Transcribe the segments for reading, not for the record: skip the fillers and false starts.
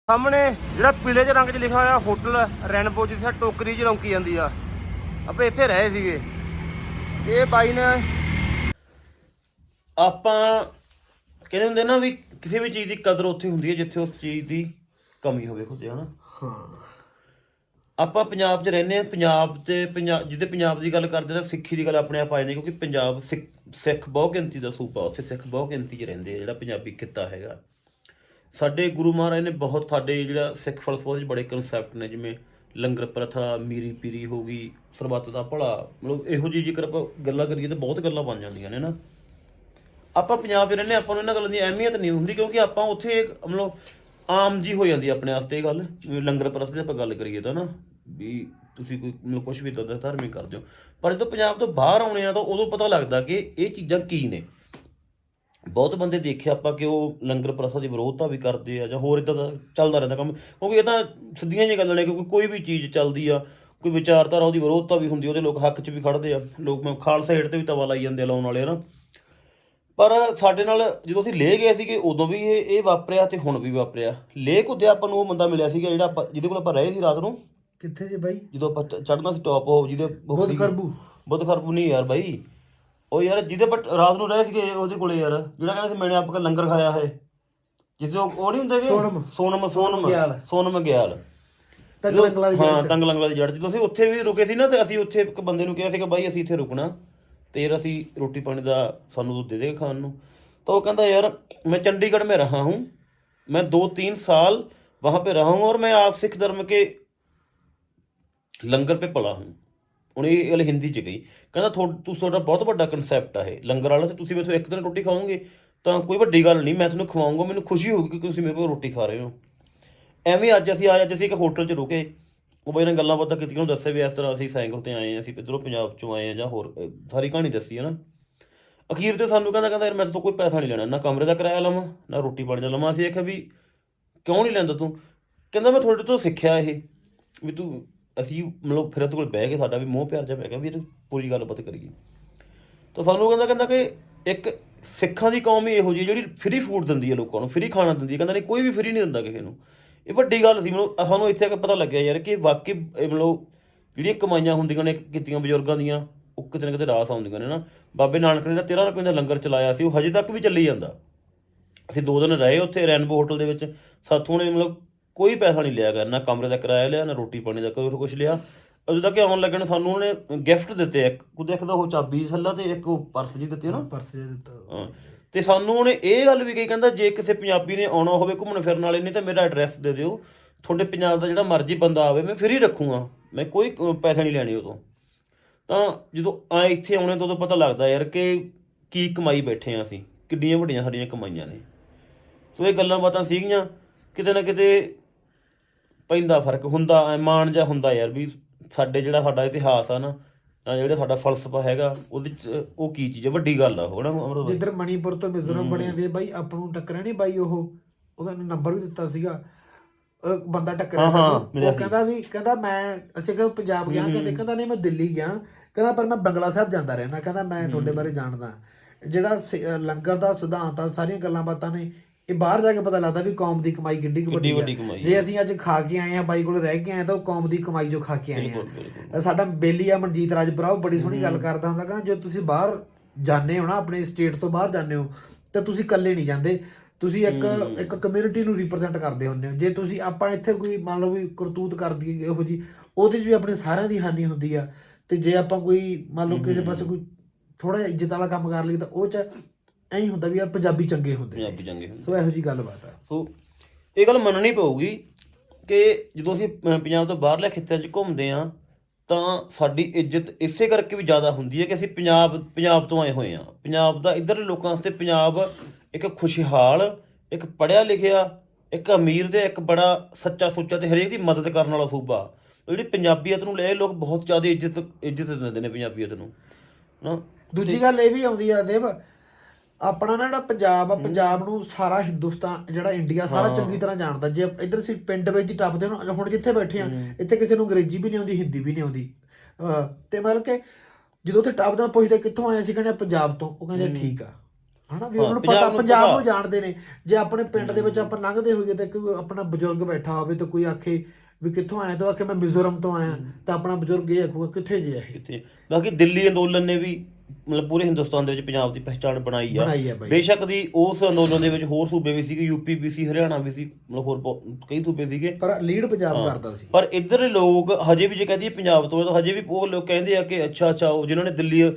ਸਾਹਮਣੇ ਜਿਹੜਾ ਪੀਲੇ ਜਿਹੇ ਰੰਗ 'ਚ ਲਿਖਿਆ ਹੋਇਆ ਹੋਟਲ ਰੈਨਬੋ, ਜਿੱਥੇ ਟੋਕਰੀ 'ਚ ਰੌਂਕੀ ਜਾਂਦੀ ਆ। ਆਪਾਂ ਇੱਥੇ ਰਹੇ ਸੀਗੇ। ਇਹ ਬਾਈ ਨੇ ਆਪਾਂ ਕਹਿੰਦੇ ਹੁੰਦੇ ਨਾ ਵੀ ਕਿਸੇ ਵੀ ਚੀਜ਼ ਦੀ ਕਦਰ ਉੱਥੇ ਹੁੰਦੀ ਹੈ ਜਿੱਥੇ ਉਸ ਚੀਜ਼ ਦੀ ਕਮੀ ਹੋਵੇ ਖੁਦ ਹਨਾ। ਹਾਂ ਆਪਾਂ ਪੰਜਾਬ 'ਚ ਰਹਿੰਦੇ ਹਾਂ। ਪੰਜਾਬ ਤੇ ਜਿੱਦੇ ਪੰਜਾਬ ਦੀ ਗੱਲ ਕਰਦੇ ਤਾਂ ਸਿੱਖੀ ਦੀ ਗੱਲ ਆਪਣੇ ਆਪ ਆ ਜਾਂਦੀ, ਕਿਉਂਕਿ ਪੰਜਾਬ ਸਿੱਖ ਬਹੁ ਗਿਣਤੀ ਦਾ ਸੂਬਾ। ਉੱਥੇ ਸਿੱਖ ਬਹੁ ਗਿਣਤੀ 'ਚ ਰਹਿੰਦੇ ਆ। ਜਿਹੜਾ ਪੰਜਾਬੀ ਖਿੱਤਾ ਹੈਗਾ, ਸਾਡੇ ਗੁਰੂ ਮਹਾਰਾਜ ਨੇ ਬਹੁਤ ਸਾਡੇ ਜਿਹੜਾ ਸਿੱਖ ਫਲਸਫੇ 'ਚ ਬੜੇ ਕਨਸੈਪਟ ਨੇ, ਜਿਵੇਂ ਲੰਗਰ ਪ੍ਰਥਾ, ਮੀਰੀ ਪੀਰੀ ਹੋ ਗਈ, ਸਰਬੱਤ ਦਾ ਭਲਾ, ਮਤਲਬ ਇਹੋ ਜਿਹੀ ਜੇਕਰ ਆਪਾਂ ਗੱਲਾਂ ਕਰੀਏ ਤਾਂ ਬਹੁਤ ਗੱਲਾਂ ਬਣ ਜਾਂਦੀਆਂ ਨੇ ਨਾ। ਆਪਾਂ ਪੰਜਾਬ 'ਚ ਰਹਿੰਦੇ, ਆਪਾਂ ਨੂੰ ਇਹਨਾਂ ਗੱਲਾਂ ਦੀ ਅਹਿਮੀਅਤ ਨਹੀਂ ਹੁੰਦੀ, ਕਿਉਂਕਿ ਆਪਾਂ ਉੱਥੇ ਮਤਲਬ ਆਮ ਜੀ ਹੋ ਜਾਂਦੀ ਆਪਣੇ ਵਾਸਤੇ ਇਹ ਗੱਲ। ਜਿਵੇਂ ਲੰਗਰ ਪ੍ਰਥਾ ਦੀ ਆਪਾਂ ਗੱਲ ਕਰੀਏ ਤਾਂ ਨਾ, ਵੀ ਤੁਸੀਂ ਕੋਈ ਮਤਲਬ ਕੁਛ ਵੀ ਇੱਦਾਂ ਦਾ ਧਾਰਮਿਕ ਕਰਦੇ ਹੋ, ਪਰ ਜਦੋਂ ਪੰਜਾਬ ਤੋਂ ਬਾਹਰ ਆਉਣੇ ਆ ਤਾਂ ਉਦੋਂ ਪਤਾ ਲੱਗਦਾ ਕਿ ਇਹ ਚੀਜ਼ਾਂ ਕੀ ਨੇ। ਬਹੁਤ ਬੰਦੇ ਦੇਖੇ ਆਪਾਂ ਕਿ ਉਹ ਲੰਗਰ ਪ੍ਰਥਾ ਦੀ ਵਿਰੋਧਤਾ ਵੀ ਕਰਦੇ ਆ, ਜਾਂ ਹੋਰ ਇੱਦਾਂ ਦਾ ਚੱਲਦਾ ਰਹਿੰਦਾ ਕੰਮ, ਕਿਉਂਕਿ ਇਹ ਤਾਂ ਸਿੱਧੀਆਂ ਜਿਹੀਆਂ ਗੱਲਾਂ ਨੇ। ਕਿਉਂਕਿ ਕੋਈ ਵੀ ਚੀਜ਼ ਚੱਲਦੀ ਆ, ਕੋਈ ਵਿਚਾਰਧਾਰਾ, ਉਹਦੀ ਵਿਰੋਧਤਾ ਵੀ ਹੁੰਦੀ, ਉਹਦੇ ਲੋਕ ਹੱਕ 'ਚ ਵੀ ਖੜ੍ਹਦੇ ਆ। ਲੋਕ ਖਾਲਸਾ ਏਡ 'ਤੇ ਵੀ ਤਵਾ ਲਾਈ ਜਾਂਦੇ ਆ ਲਾਉਣ ਵਾਲੇ ਨਾ। ਪਰ ਸਾਡੇ ਨਾਲ ਜਦੋਂ ਅਸੀਂ ਲੇਹ ਗਏ ਸੀਗੇ ਉਦੋਂ ਵੀ ਇਹ ਵਾਪਰਿਆ ਅਤੇ ਹੁਣ ਵੀ ਵਾਪਰਿਆ। ਲੇਹ ਘੁੱਦਿਆ ਆਪਾਂ ਨੂੰ ਉਹ ਬੰਦਾ ਮਿਲਿਆ ਸੀਗਾ ਜਿਹੜਾ ਆਪਾਂ ਜਿਹਦੇ ਕੋਲ ਆਪਾਂ ਰਹੇ ਸੀ ਰਾਤ ਨੂੰ। ਕਿੱਥੇ ਜੇ ਬਾਈ? ਜਦੋਂ ਆਪਾਂ ਚੜ੍ਹਨਾ ਸੀ ਟੌਪ, ਉਹ ਜਿਹਦੇ ਬੁੱਧ ਖਰਬੂ ਨਹੀਂ ਯਾਰ ਬਾਈ, ਉਹ ਯਾਰ ਜਿਹਦੇ ਆਪਾਂ ਰਾਤ ਨੂੰ ਰਹੇ ਸੀਗੇ ਉਹਦੇ ਕੋਲੇ ਯਾਰ, ਜਿਹੜਾ ਕਹਿੰਦਾ ਸੀ ਮੈਨੇ ਆਪਕਾ ਲੰਗਰ ਖਾਇਆ ਹੈ, ਜਿਸ ਉਹ ਨਹੀਂ ਹੁੰਦੇ ਸੋਨਮ ਗਿਆਲ, ਹਾਂ ਤੰਗ ਲੰਗਲਾ ਦੀ ਜੜ। ਜਦੋਂ ਅਸੀਂ ਉੱਥੇ ਵੀ ਰੁਕੇ ਸੀ ਨਾ, ਤੇ ਅਸੀਂ ਉੱਥੇ ਇੱਕ ਬੰਦੇ ਨੂੰ ਕਿਹਾ ਸੀਗਾ ਬਾਈ ਅਸੀਂ ਇੱਥੇ ਰੁਕਣਾ ਤੇ ਯਾਰ ਅਸੀਂ ਰੋਟੀ ਪਾਣੀ ਦਾ ਸਾਨੂੰ ਦੇ ਦੇਗਾ ਖਾਣ ਨੂੰ। ਤਾਂ ਉਹ ਕਹਿੰਦਾ यार मैं चंडीगढ़ में रहा हूँ, मैं 2-3 साल वहाँ पे रहा हूँ और मैं आप सिख धर्म के लंगर पे पला हूँ। ਹੁਣ ਇਹ ਗੱਲ ਹਿੰਦੀ 'ਚ ਗਈ। ਕਹਿੰਦਾ ਤੁਹਾਡਾ ਬਹੁਤ ਵੱਡਾ ਕਨਸੈਪਟ ਆ ਇਹ ਲੰਗਰ ਵਾਲਾ, ਤੇ ਤੁਸੀਂ ਮੈਥੋਂ ਇੱਕ ਦਿਨ ਰੋਟੀ ਖਾਓਗੇ ਤਾਂ ਕੋਈ ਵੱਡੀ ਗੱਲ ਨਹੀਂ, ਮੈਂ ਤੁਹਾਨੂੰ ਖਵਾਊਂਗਾ, ਮੈਨੂੰ ਖੁਸ਼ੀ ਹੋਊਗੀ ਕਿ ਤੁਸੀਂ ਮੇਰੇ ਕੋਲ ਰੋਟੀ ਖਾ ਰਹੇ ਹੋ। ਐਵੇਂ ਅੱਜ ਅਸੀਂ ਇੱਕ ਹੋਟਲ 'ਚ ਰੁਕੇ, ਉਹ ਬਾਈ ਨੇ ਗੱਲਾਂ ਬਾਤਾਂ ਕੀਤੀਆਂ, ਉਹਨੂੰ ਦੱਸਿਆ ਵੀ ਇਸ ਤਰ੍ਹਾਂ ਅਸੀਂ ਸਾਈਕਲ 'ਤੇ ਆਏ ਹਾਂ, ਅਸੀਂ ਇੱਧਰੋਂ ਪੰਜਾਬ 'ਚੋਂ ਆਏ ਹਾਂ, ਜਾਂ ਹੋਰ ਸਾਰੀ ਕਹਾਣੀ ਦੱਸੀ ਹੈ ਨਾ। ਅਖੀਰ 'ਤੇ ਸਾਨੂੰ ਕਹਿੰਦਾ ਯਾਰ ਮੈਂ ਤੋਂ ਕੋਈ ਪੈਸਾ ਨਹੀਂ ਲੈਣਾ, ਨਾ ਕਮਰੇ ਦਾ ਕਿਰਾਇਆ ਲਵਾਂ ਨਾ ਰੋਟੀ ਪਾਣੀ ਦਾ ਲਵਾਂ। ਅਸੀਂ ਆਖਿਆ ਵੀ ਕਿਉਂ ਨਹੀਂ ਲੈਂਦਾ ਤੂੰ? ਕਹਿੰਦਾ ਮੈਂ ਤੁਹਾਡੇ ਤੋਂ ਸਿੱਖਿਆ ਇਹ ਵੀ ਤੂੰ, ਅਸੀਂ ਮਤਲਬ ਫਿਰ ਉਹਦੇ ਕੋਲ ਬਹਿ ਕੇ ਸਾਡਾ ਵੀ ਮੋਹ ਪਿਆਰ ਜਿਹਾ ਪੈ ਗਿਆ ਵੀ ਇਹ ਪੂਰੀ ਗੱਲਬਾਤ ਕਰੀਏ। ਤਾਂ ਸਾਨੂੰ ਕਹਿੰਦਾ ਕਿ ਇੱਕ ਸਿੱਖਾਂ ਦੀ ਕੌਮ ਹੀ ਇਹੋ ਜਿਹੀ ਜਿਹੜੀ ਫਰੀ ਫੂਡ ਦਿੰਦੀ ਹੈ ਲੋਕਾਂ ਨੂੰ, ਫਰੀ ਖਾਣਾ ਦਿੰਦੀ ਹੈ। ਕਹਿੰਦਾ ਨਹੀਂ ਕੋਈ ਵੀ ਫਰੀ ਨਹੀਂ ਦਿੰਦਾ ਕਿਸੇ ਨੂੰ। ਇਹ ਵੱਡੀ ਗੱਲ ਸੀ। ਮਤਲਬ ਸਾਨੂੰ ਇੱਥੇ ਆ ਕੇ ਪਤਾ ਲੱਗਿਆ ਯਾਰ ਕਿ ਵਾਕਈ ਮਤਲਬ ਜਿਹੜੀਆਂ ਕਮਾਈਆਂ ਹੁੰਦੀਆਂ ਨੇ ਕੀਤੀਆਂ ਬਜ਼ੁਰਗਾਂ ਦੀਆਂ, ਉਹ ਕਿਤੇ ਨਾ ਕਿਤੇ ਰਾਸ ਆਉਂਦੀਆਂ ਨੇ ਨਾ। ਬਾਬੇ ਨਾਨਕ ਨੇ ਜਿਹੜਾ 13 ਰੁਪਏ ਦਾ ਲੰਗਰ ਚਲਾਇਆ ਸੀ, ਉਹ ਹਜੇ ਤੱਕ ਵੀ ਚੱਲੀ ਜਾਂਦਾ। ਅਸੀਂ 2 ਦਿਨ ਰਹੇ ਉੱਥੇ ਰੈਨਬੋ ਹੋਟਲ ਦੇ ਵਿੱਚ, ਸਾਥੋਂ ਨੇ ਮਤਲਬ ਕੋਈ ਪੈਸਾ ਨਹੀਂ ਲਿਆ ਗਾ, ਨਾ ਕਮਰੇ ਦਾ ਕਿਰਾਇਆ ਲਿਆ, ਨਾ ਰੋਟੀ ਪਾਣੀ ਦਾ ਕੋਈ ਕੁਛ ਲਿਆ। ਉਦੋਂ ਤੱਕ ਆਉਣ ਲੱਗਣ ਸਾਨੂੰ ਉਹਨੇ ਗਿਫਟ ਦਿੱਤੇ, ਇੱਕ ਦਾ ਉਹ ਚਾਬੀ ਥੱਲਾ ਤੇ ਇੱਕ ਉਹ ਪਰਸ ਜੀ ਦਿੱਤੇ ਨਾ, ਪਰਸ ਜਿਹਾ ਦਿੱਤਾ। ਹਾਂ, ਤੇ ਸਾਨੂੰ ਉਹਨੇ ਇਹ ਗੱਲ ਵੀ ਕਹੀ, ਕਹਿੰਦਾ ਜੇ ਕਿਸੇ ਪੰਜਾਬੀ ਨੇ ਆਉਣਾ ਹੋਵੇ ਘੁੰਮਣ ਫਿਰਨ ਵਾਲੇ ਨੇ ਤਾਂ ਮੇਰਾ ਐਡਰੈਸ ਦੇ ਦਿਓ, ਤੁਹਾਡੇ ਪੰਜਾਬ ਦਾ ਜਿਹੜਾ ਮਰਜ਼ੀ ਬੰਦਾ ਆਵੇ ਮੈਂ ਫਰੀ ਰੱਖੂੰਗਾ, ਮੈਂ ਕੋਈ ਪੈਸਾ ਨਹੀਂ ਲੈਣੇ ਉਦੋਂ। ਤਾਂ ਜਦੋਂ ਇੱਥੇ ਆਉਣੇ ਤਾਂ ਉਦੋਂ ਪਤਾ ਲੱਗਦਾ ਯਾਰ ਕਿ ਕੀ ਕਮਾਈ ਬੈਠੇ ਹਾਂ ਅਸੀਂ, ਕਿੰਨੀਆਂ ਵੱਡੀਆਂ ਸਾਡੀਆਂ ਕਮਾਈਆਂ ਨੇ। ਸੋ ਇਹ ਗੱਲਾਂ ਬਾਤਾਂ ਸੀਗੀਆਂ, ਕਿਤੇ ਨਾ ਕਿਤੇ ਪੈਂਦਾ ਫਰਕ ਹੁੰਦਾ, ਮਾਣ ਜਿਹਾ ਹੁੰਦਾ ਯਾਰ ਵੀ ਸਾਡਾ ਇਤਿਹਾਸ ਆ ਨਾ, ਜਿਹੜਾ ਸਾਡਾ ਫਲਸਫਾ ਹੈਗਾ ਉਹਦੇ 'ਚ ਉਹ ਕੀ ਚੀਜ਼ ਹੈ, ਵੱਡੀ ਗੱਲ ਆ ਉਹ ਨਾ। ਜਿੱਧਰ ਮਣੀਪੁਰ ਤੋਂ ਮਿਜ਼ੋਰਮ ਬਣਿਆ ਦੇ ਬਾਈ, ਆਪਾਂ ਨੂੰ ਟੱਕਰਿਆ ਨਹੀਂ ਬਾਈ, ਉਹਦਾ ਨੰਬਰ ਵੀ ਦਿੱਤਾ ਸੀਗਾ, ਬੰਦਾ ਟੱਕਰਿਆ। ਉਹ ਕਹਿੰਦਾ ਅਸੀਂ ਪੰਜਾਬ ਗਿਆ, ਕਹਿੰਦਾ ਨਹੀਂ ਮੈਂ ਦਿੱਲੀ ਗਿਆ, ਕਹਿੰਦਾ ਪਰ ਮੈਂ ਬੰਗਲਾ ਸਾਹਿਬ ਜਾਂਦਾ ਰਹਿਣਾ, ਕਹਿੰਦਾ ਮੈਂ ਤੁਹਾਡੇ ਬਾਰੇ ਜਾਣਦਾ। ਜਿਹੜਾ ਲੰਗਰ ਦਾ ਸਿਧਾਂਤ ਆ, ਸਾਰੀਆਂ ਗੱਲਾਂ ਬਾਤਾਂ ਨੇ, ਇਹ ਬਾਹਰ ਜਾ ਕੇ ਪਤਾ ਲੱਗਦਾ ਵੀ ਕੌਮ ਦੀ ਕਮਾਈ ਕਿੱਡੀ ਕੁ ਵੱਡੀ ਹੈ। ਜੇ ਅਸੀਂ ਅੱਜ ਖਾ ਕੇ ਆਏ ਹਾਂ, ਬਾਈ ਕੋਲ ਰਹਿ ਕੇ ਆਏ ਤਾਂ ਉਹ ਕੌਮ ਦੀ ਕਮਾਈ ਜੋ ਖਾ ਕੇ ਆਏ ਹਾਂ। ਸਾਡਾ ਬੇਲੀ ਆ ਮਨਜੀਤ ਰਾਜਪੁਰਾ, ਉਹ ਬੜੀ ਸੋਹਣੀ ਗੱਲ ਕਰਦਾ ਹੁੰਦਾ, ਕਹਿੰਦਾ ਜੇ ਤੁਸੀਂ ਬਾਹਰ ਜਾਂਦੇ ਹੋ ਨਾ, ਆਪਣੇ ਸਟੇਟ ਤੋਂ ਬਾਹਰ ਜਾਂਦੇ ਹੋ, ਤਾਂ ਤੁਸੀਂ ਇਕੱਲੇ ਨਹੀਂ ਜਾਂਦੇ, ਤੁਸੀਂ ਇੱਕ ਕਮਿਊਨਿਟੀ ਨੂੰ ਰਿਪਰੈਜ਼ੈਂਟ ਕਰਦੇ ਹੁੰਦੇ ਹੋ। ਜੇ ਤੁਸੀਂ ਆਪਾਂ ਇੱਥੇ ਕੋਈ ਮੰਨ ਲਓ ਵੀ ਕਰਤੂਤ ਕਰ ਦਈਏ ਇਹੋ ਜਿਹੀ, ਉਹਦੇ 'ਚ ਵੀ ਆਪਣੇ ਸਾਰਿਆਂ ਦੀ ਹਾਨੀ ਹੁੰਦੀ ਆ। ਅਤੇ ਜੇ ਆਪਾਂ ਕੋਈ ਮੰਨ ਲਓ ਕਿਸੇ ਪਾਸੇ ਕੋਈ ਥੋੜ੍ਹਾ ਜਿਹਾ ਇੱਜ਼ਤ ਵਾਲਾ ਕੰਮ ਕਰ ਲਈਏ ਤਾਂ ਉਹ 'ਚ ਐਂ ਹੀ ਹੁੰਦਾ ਵੀ ਯਾਰ ਪੰਜਾਬੀ ਚੰਗੇ ਹੁੰਦੇ। ਸੋ ਇਹੋ ਜਿਹੀ ਗੱਲਬਾਤ ਆ। ਸੋ ਇਹ ਗੱਲ ਮੰਨਣੀ ਪਊਗੀ ਕਿ ਜਦੋਂ ਅਸੀਂ ਪੰਜਾਬ ਤੋਂ ਬਾਹਰਲੇ ਖਿੱਤਿਆਂ 'ਚ ਘੁੰਮਦੇ ਹਾਂ ਤਾਂ ਸਾਡੀ ਇੱਜ਼ਤ ਇਸੇ ਕਰਕੇ ਵੀ ਜ਼ਿਆਦਾ ਹੁੰਦੀ ਹੈ ਕਿ ਅਸੀਂ ਪੰਜਾਬ ਤੋਂ ਆਏ ਹੋਏ ਹਾਂ। ਪੰਜਾਬ ਦਾ ਇੱਧਰਲੇ ਲੋਕਾਂ ਵਾਸਤੇ ਪੰਜਾਬ ਇੱਕ ਖੁਸ਼ਹਾਲ, ਇੱਕ ਪੜ੍ਹਿਆ ਲਿਖਿਆ, ਇੱਕ ਅਮੀਰ ਤੇ ਇੱਕ ਬੜਾ ਸੱਚਾ ਸੁੱਚਾ ਤੇ ਹਰੇਕ ਦੀ ਮਦਦ ਕਰਨ ਵਾਲਾ ਸੂਬਾ। ਜਿਹੜੀ ਪੰਜਾਬੀਅਤ ਨੂੰ ਲੈ ਲੋਕ ਬਹੁਤ ਜ਼ਿਆਦਾ ਇੱਜ਼ਤ ਦਿੰਦੇ ਨੇ ਪੰਜਾਬੀਅਤ ਨੂੰ ਨਾ। ਦੂਜੀ ਗੱਲ ਇਹ ਵੀ ਆਉਂਦੀ ਆ ਦੇਵ, ਆਪਣਾ ਨਾ ਜਿਹੜਾ ਪੰਜਾਬ ਆ, ਪੰਜਾਬ ਨੂੰ ਸਾਰਾ ਹਿੰਦੁਸਤਾਨ, ਜਿਹੜਾ ਇੰਡੀਆ ਸਾਰਾ ਚੰਗੀ ਤਰ੍ਹਾਂ ਜਾਣਦਾ। ਜੇ ਇੱਧਰ ਅਸੀਂ ਪਿੰਡ ਵਿੱਚ ਹੀ ਟੱਪਦੇ ਨਾ, ਹੁਣ ਜਿੱਥੇ ਬੈਠੇ ਹਾਂ ਇੱਥੇ ਕਿਸੇ ਨੂੰ ਅੰਗਰੇਜ਼ੀ ਵੀ ਨਹੀਂ ਆਉਂਦੀ, ਹਿੰਦੀ ਵੀ ਨਹੀਂ ਆਉਂਦੀ, ਅਤੇ ਮਤਲਬ ਕਿ ਜਦੋਂ ਉੱਥੇ ਟੱਪਦਾ ਪੁੱਛਦੇ ਕਿੱਥੋਂ ਆਏ, ਅਸੀਂ ਕਹਿੰਦੇ ਪੰਜਾਬ ਤੋਂ, ਉਹ ਕਹਿੰਦੇ ਠੀਕ ਆ। ਹਨਾ ਵੀ ਉਹਨਾਂ ਨੂੰ ਪਤਾ, ਪੰਜਾਬ ਨੂੰ ਜਾਣਦੇ ਨੇ। ਜੇ ਆਪਣੇ ਪਿੰਡ ਦੇ ਵਿੱਚ ਆਪਾਂ ਲੰਘਦੇ ਹੋਈਏ ਤਾਂ ਕੋਈ ਆਪਣਾ ਬਜ਼ੁਰਗ ਬੈਠਾ ਹੋਵੇ ਤਾਂ ਕੋਈ ਆਖੇ ਵੀ ਕਿੱਥੋਂ ਆਇਆ, ਤਾਂ ਆਖੇ ਮੈਂ ਮਿਜ਼ੋਰਮ ਤੋਂ ਆਇਆ, ਤਾਂ ਆਪਣਾ ਬਜ਼ੁਰਗ ਇਹ ਆਖੂਗਾ ਕਿੱਥੇ ਜੇ ਇਹ। ਕਿੱਥੇ। ਬਾਕੀ ਦਿੱਲੀ ਅੰਦੋਲਨ ਨੇ ਵੀ ਮਤਲਬ ਪੂਰੇ ਹਿੰਦੁਸਤਾਨ ਦੇ ਵਿੱਚ ਪੰਜਾਬ ਦੀ ਪਹਿਚਾਣ ਬਣਾਈ ਆ। ਬੇਸ਼ੱਕ ਦੀ ਉਸ ਅੰਦੋਲਨ ਦੇ ਵਿੱਚ ਹੋਰ ਸੂਬੇ ਵੀ ਸੀਗੇ, ਯੂਪੀ ਵੀ ਸੀ, ਹਰਿਆਣਾ ਵੀ ਸੀ, ਮਤਲਬ ਹੋਰ ਕਈ ਸੂਬੇ ਸੀਗੇ, ਪਰ ਲੀਡ ਪੰਜਾਬ ਕਰਦਾ ਸੀ। ਪਰ ਇੱਧਰ ਦੇ ਲੋਕ ਹਜੇ ਵੀ ਜੇ ਕਹਦੀ ਪੰਜਾਬ ਤੋਂ ਤਾਂ ਹਜੇ ਵੀ ਉਹ ਲੋਕ ਕਹਿੰਦੇ ਆ ਕਿ ਅੱਛਾ ਉਹ ਜਿਨ੍ਹਾਂ ਨੇ ਦਿੱਲੀ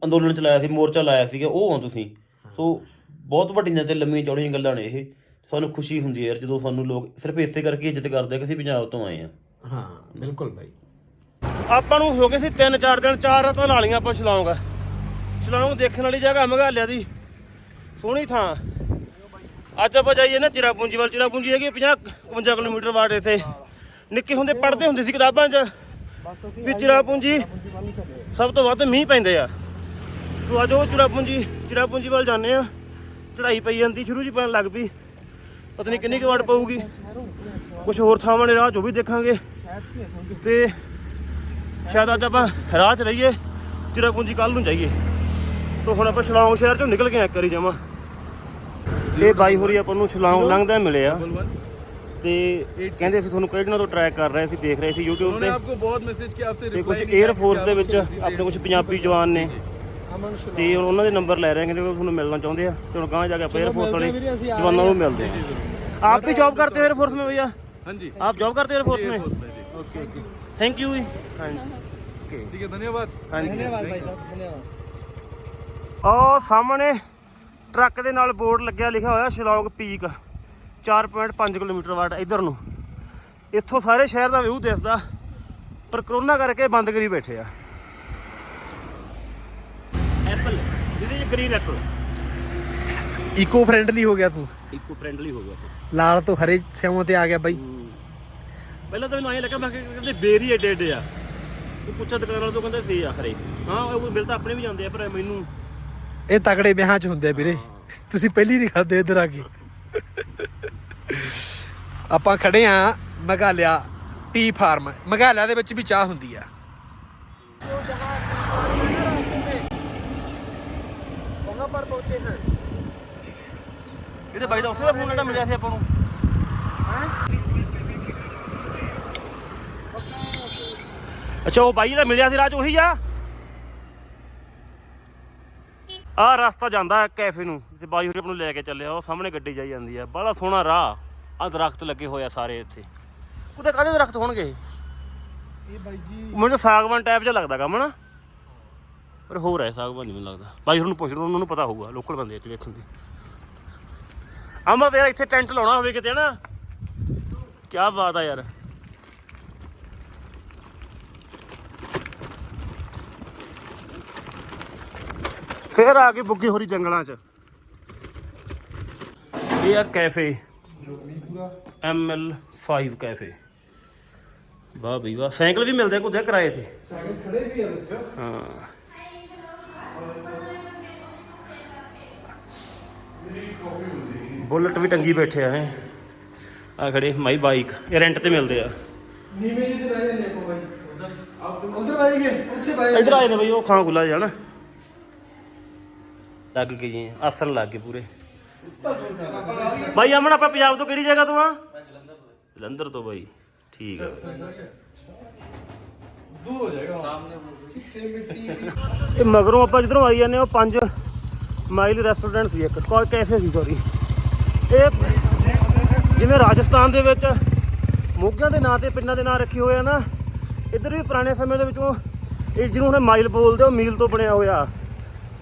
ਅੰਦੋਲਨ ਚਲਾਇਆ ਸੀ, ਮੋਰਚਾ ਲਾਇਆ ਸੀਗਾ, ਉਹ ਹੋ ਤੁਸੀਂ। ਸੋ ਬਹੁਤ ਵੱਡੀਆਂ ਤੇ ਲੰਮੀਆਂ ਚੌੜੀਆਂ ਗੱਲਾਂ ਨੇ ਇਹ। ਸਾਨੂੰ ਖੁਸ਼ੀ ਹੁੰਦੀ ਹੈ ਯਾਰ ਜਦੋਂ ਸਾਨੂੰ ਲੋਕ ਸਿਰਫ ਇਸੇ ਕਰਕੇ ਇੱਜ਼ਤ ਕਰਦੇ ਕਿ ਅਸੀਂ ਪੰਜਾਬ ਤੋਂ ਆਏ ਹਾਂ। ਹਾਂ ਬਿਲਕੁਲ ਬਾਈ। ਆਪਾਂ ਨੂੰ ਹੋ ਗਏ ਸੀ 3-4 ਦਿਨ, 4 ਰਾਤਾਂ ਲਾ ਲਈਆਂ ਆਪਾਂ ਸ਼ਿਲੌਂਗ ਦੇਖਣ ਵਾਲੀ ਜਗ੍ਹਾ, ਮੇਘਾਲਿਆ ਦੀ ਸੋਹਣੀ ਥਾਂ। ਅੱਜ ਆਪਾਂ ਜਾਈਏ ਨਾ ਚਿਰਾਪੂੰਜੀ ਵੱਲ। ਚਿਰਾਪੂੰਜੀ ਹੈਗੀ 50-52 ਕਿਲੋਮੀਟਰ ਬਾਅਦ। ਇੱਥੇ ਨਿੱਕੇ ਹੁੰਦੇ ਪੜ੍ਹਦੇ ਹੁੰਦੇ ਸੀ ਕਿਤਾਬਾਂ 'ਚ ਵੀ ਚਿਰਾਪੂੰਜੀ ਸਭ ਤੋਂ ਵੱਧ ਮੀਂਹ ਪੈਂਦੇ ਆ। ਤੋ ਅੱਜ ਉਹ ਚਿਰਾਪੂੰਜੀ ਵੱਲ ਜਾਂਦੇ ਆ। ਚੜਾਈ ਪਈ ਜਾਂਦੀ, ਸ਼ੁਰੂ 'ਚ ਪੈਣ ਲੱਗ ਪਈ, ਪਤਾ ਨਹੀਂ ਕਿੰਨੀ ਕੁ ਵਾਟ ਪਊਗੀ। ਕੁਛ ਹੋਰ ਥਾਵਾਂ ਨੇ ਰਾਹ 'ਚ ਉਹ ਵੀ ਦੇਖਾਂਗੇ, ਤੇ ਸ਼ਾਇਦ ਅੱਜ ਆਪਾਂ ਰਾਹ 'ਚ ਰਹੀਏ, ਚਿਰਾਪੂੰਜੀ ਕੱਲ੍ਹ ਨੂੰ ਜਾਈਏ। ਤੋ ਹੁਣ ਆਪਾਂ ਸ਼ਿਲੌਂਗ ਸ਼ਹਿਰ 'ਚੋਂ ਨਿਕਲ ਕੇ ਇੱਕ ਵਾਰੀ ਜਾਵਾਂ। ਇਹ ਬਾਈ ਹੋਰੀ ਆਪਾਂ ਨੂੰ ਸ਼ਿਲੌਂਗ ਲੰਘਦਾ ਮਿਲੇ ਆ, ਤੇ ਕਹਿੰਦੇ ਅਸੀਂ ਤੁਹਾਨੂੰ ਕਈ ਦਿਨਾਂ ਤੋਂ ਟਰੈਕ ਕਰ ਰਹੇ ਸੀ, ਦੇਖ ਰਹੇ ਸੀ YouTube ਤੇ। ਤੇ ਕੁਛ 에ਅਰ ਫੋਰਸ ਦੇ ਵਿੱਚ ਆਪਣੇ ਕੁਛ ਪੰਜਾਬੀ ਜਵਾਨ ਨੇ, ਤੇ ਉਹਨਾਂ ਦੇ ਨੰਬਰ ਲੈ ਰਹੇ ਕਹਿੰਦੇ ਉਹ ਤੁਹਾਨੂੰ ਮਿਲਣਾ ਚਾਹੁੰਦੇ ਆ। ਤੇ ਹੁਣ ਗਾਂ ਜਾ ਕੇ ਆਪਾਂ 에ਅਰ ਫੋਰਸ ਵਾਲੇ ਜਵਾਨਾਂ ਨੂੰ ਮਿਲਦੇ ਆ। आप भी जॉब करते हो एयर फोर्स में भैया? हाँ जी। आप जॉब करते हो एयर फोर्स में? Okay okay, thank you. हाँ जी ठीक है, धन्यवाद। हाँ जी धन्यवाद भाई साहब, धन्यवाद। ਉਹ ਸਾਹਮਣੇ ਟਰੱਕ ਦੇ ਨਾਲ ਬੋਰਡ ਲੱਗਿਆ, ਲਿਖਿਆ ਹੋਇਆ ਸ਼ਿਲੌਂਗ ਪੀਕ 4.5 ਕਿਲੋਮੀਟਰ ਵਾਟ ਇੱਧਰ ਨੂੰ। ਇੱਥੋਂ ਸਾਰੇ ਸ਼ਹਿਰ ਦਾ ਵਿਊ ਦਿਸਦਾ, ਪਰ ਕਰੋਨਾ ਕਰਕੇ ਬੰਦ ਕਰੀ ਬੈਠੇ ਆ। ਐਪਲ ਜਿਹਦੇ ਗ੍ਰੀਨ ਐਪਲ ਇਕੋ ਫ੍ਰੈਂਡਲੀ ਹੋ ਗਿਆ ਤੂੰ, ਇਕੋ ਫ੍ਰੈਂਡਲੀ ਹੋ ਗਿਆ ਤੂੰ। ਲਾਲ ਤੋਂ ਹਰੇ ਸਿਆਵਾਂ ਤੇ ਆ ਗਿਆ ਬਾਈ। ਪਹਿਲਾਂ ਤਾਂ ਮੈਨੂੰ ਐਂ ਲੱਗਾ, ਮੈਂ ਕਹਿੰਦੇ ਬੇਰੀ ਏਡੇ ਏਡੇ ਆ। ਉਹ ਪੁੱਛਾ ਦੁਕਾਨ ਵਾਲੇ ਤੋਂ ਕਹਿੰਦੇ ਸੀ ਆ ਖਰੇ। ਹਾਂ ਉਹ ਬਿੱਲ ਤਾਂ ਆਪਣੇ ਵੀ ਜਾਂਦੇ ਆ, ਪਰ ਮੈਨੂੰ ਇਹ ਤਗੜੇ ਵਿਆਹਾਂ 'ਚ ਹੁੰਦੇ ਆ ਵੀਰੇ, ਤੁਸੀਂ ਪਹਿਲੀ ਨਹੀਂ ਖਾਦੇ ਇੱਧਰ ਆ ਕੇ। ਆਪਾਂ ਖੜੇ ਆ ਮੇਘਾਲਿਆ ਟੀ ਫਾਰਮ। ਮੇਘਾਲਿਆ ਦੇ ਵਿੱਚ ਵੀ ਚਾਹ ਹੁੰਦੀ ਆ। ਪਰ ਪਹੁੰਚੇ ਹਾਂ। ਇਹਦੇ ਬਾਈ ਦਾ ਉਸੇ ਦਾ ਫੋਨ ਜਿਹੜਾ ਮਿਲਿਆ ਸੀ ਆਪਾਂ ਨੂੰ। ਅੱਛਾ ਉਹ ਬਾਈ ਜਿਹੜਾ ਮਿਲਿਆ ਸੀ ਰਾਹ 'ਚ ਉਹੀ ਆ। ਆਹ ਰਸਤਾ ਜਾਂਦਾ ਕੈਫੇ ਨੂੰ, ਤੇ ਬਾਈ ਹੋਰੀ ਆਪ ਨੂੰ ਲੈ ਕੇ ਚੱਲਿਆ। ਉਹ ਸਾਹਮਣੇ ਗੱਡੀ ਜਾਈ ਜਾਂਦੀ ਆ। ਬੜਾ ਸੋਹਣਾ ਰਾਹ। ਆਹ ਦਰਖਤ ਲੱਗੇ ਹੋਏ ਆ ਸਾਰੇ ਇੱਥੇ। ਉਹਦੇ ਕਾਹਦੇ ਦਰਖਤ ਹੋਣਗੇ ਇਹ ਬਾਈ ਜੀ? ਮੈਨੂੰ ਤਾਂ ਸਾਗਵਾਨ ਟਾਈਪ ਜਿਹਾ ਲੱਗਦਾ ਕੰਮ ਨਾ, ਪਰ ਹੋਰ ਹੈ ਸਾਗਵਾਨ ਨਹੀਂ ਮੈਨੂੰ ਲੱਗਦਾ। ਬਾਈ ਹੋਰਾਂ ਨੂੰ ਪੁੱਛ ਲਓ, ਉਹਨਾਂ ਨੂੰ ਪਤਾ ਹੋਊਗਾ, ਲੋਕਲ ਬੰਦੇ ਇੱਥੇ ਵੇਖਣ ਦੇ। ਅਮਰ ਯਾਰ ਇੱਥੇ ਟੈਂਟ ਲਾਉਣਾ ਹੋਵੇ ਕਿਤੇ ਨਾ, ਕਿਆ ਬਾਤ ਆ ਯਾਰ। ਫੇਰ ਆ ਗਏ ਬੁੱਗੇ ਹੋਰੀ ਜੰਗਲਾਂ 'ਚ। ਇਹ ਆ ਕੈਫੇ ML5 ਕੈਫੇ। ਵਾਹ ਬਈ ਵਾਹ, ਸਾਈਕਲ ਵੀ ਮਿਲਦੇ ਕੁੱਦੇ ਕਿਰਾਏ ਤੇ। ਸਾਈਕਲ ਖੜੇ ਵੀ ਆ ਵਿੱਚ। ਹਾਂ ਬੁਲਟ ਵੀ ਟੰਗੀ ਬੈਠੇ ਆ। ਆ ਖੜੇ ਮਾਈ ਬਾਈਕ, ਇਹ ਰੈਂਟ ਤੇ ਮਿਲਦੇ ਆ। ਨੀਵੇਂ ਜਿਹੇ ਤੇ ਬਹਿ ਜਾਂਦੇ ਆਪਾਂ ਬਾਈ। ਉਧਰ ਬਹਿ ਗਏ, ਉੱਥੇ ਬਹਿ ਇੱਧਰ ਆਏ ਨੇ ਬਈ, ਉਹ ਖਾਂ ਖੁੱਲਾ ਜਾਣਾ ਲੱਗ ਗਏ ਜੀ, ਆਸਣ ਲੱਗ ਗਏ ਪੂਰੇ। ਬਾਈ ਅਮਨ ਆਪਾਂ ਪੰਜਾਬ ਤੋਂ ਕਿਹੜੀ ਜਗ੍ਹਾ ਤੋਂ ਆ? ਜਲੰਧਰ ਤੋਂ ਬਾਈ, ਠੀਕ ਆ। ਦੂਰ ਹੋ ਜਾਏਗਾ ਸਾਹਮਣੇ। ਇਹ ਮਗਰੋਂ ਆਪਾਂ ਜਿੱਧਰੋਂ ਆਈ ਜਾਂਦੇ ਉਹ 5 ਮਾਈਲ ਰੈਸਟੋਰੈਂਟ ਸੀ, ਇੱਕ ਕੈਫੇ ਸੀ ਸੌਰੀ। ਇਹ ਜਿਵੇਂ ਰਾਜਸਥਾਨ ਦੇ ਵਿੱਚ ਮੋਗਿਆਂ ਦੇ ਨਾਂ ਤੇ ਪਿੰਡਾਂ ਦੇ ਨਾਂ ਰੱਖੇ ਹੋਏ ਆ ਨਾ, ਇੱਧਰ ਵੀ ਪੁਰਾਣੇ ਸਮੇਂ ਦੇ ਵਿੱਚੋਂ ਇਹ ਜਿਹਨੂੰ ਹੁਣ ਮਾਈਲ ਬੋਲਦੇ, ਉਹ ਮੀਲ ਤੋਂ ਬਣਿਆ ਹੋਇਆ।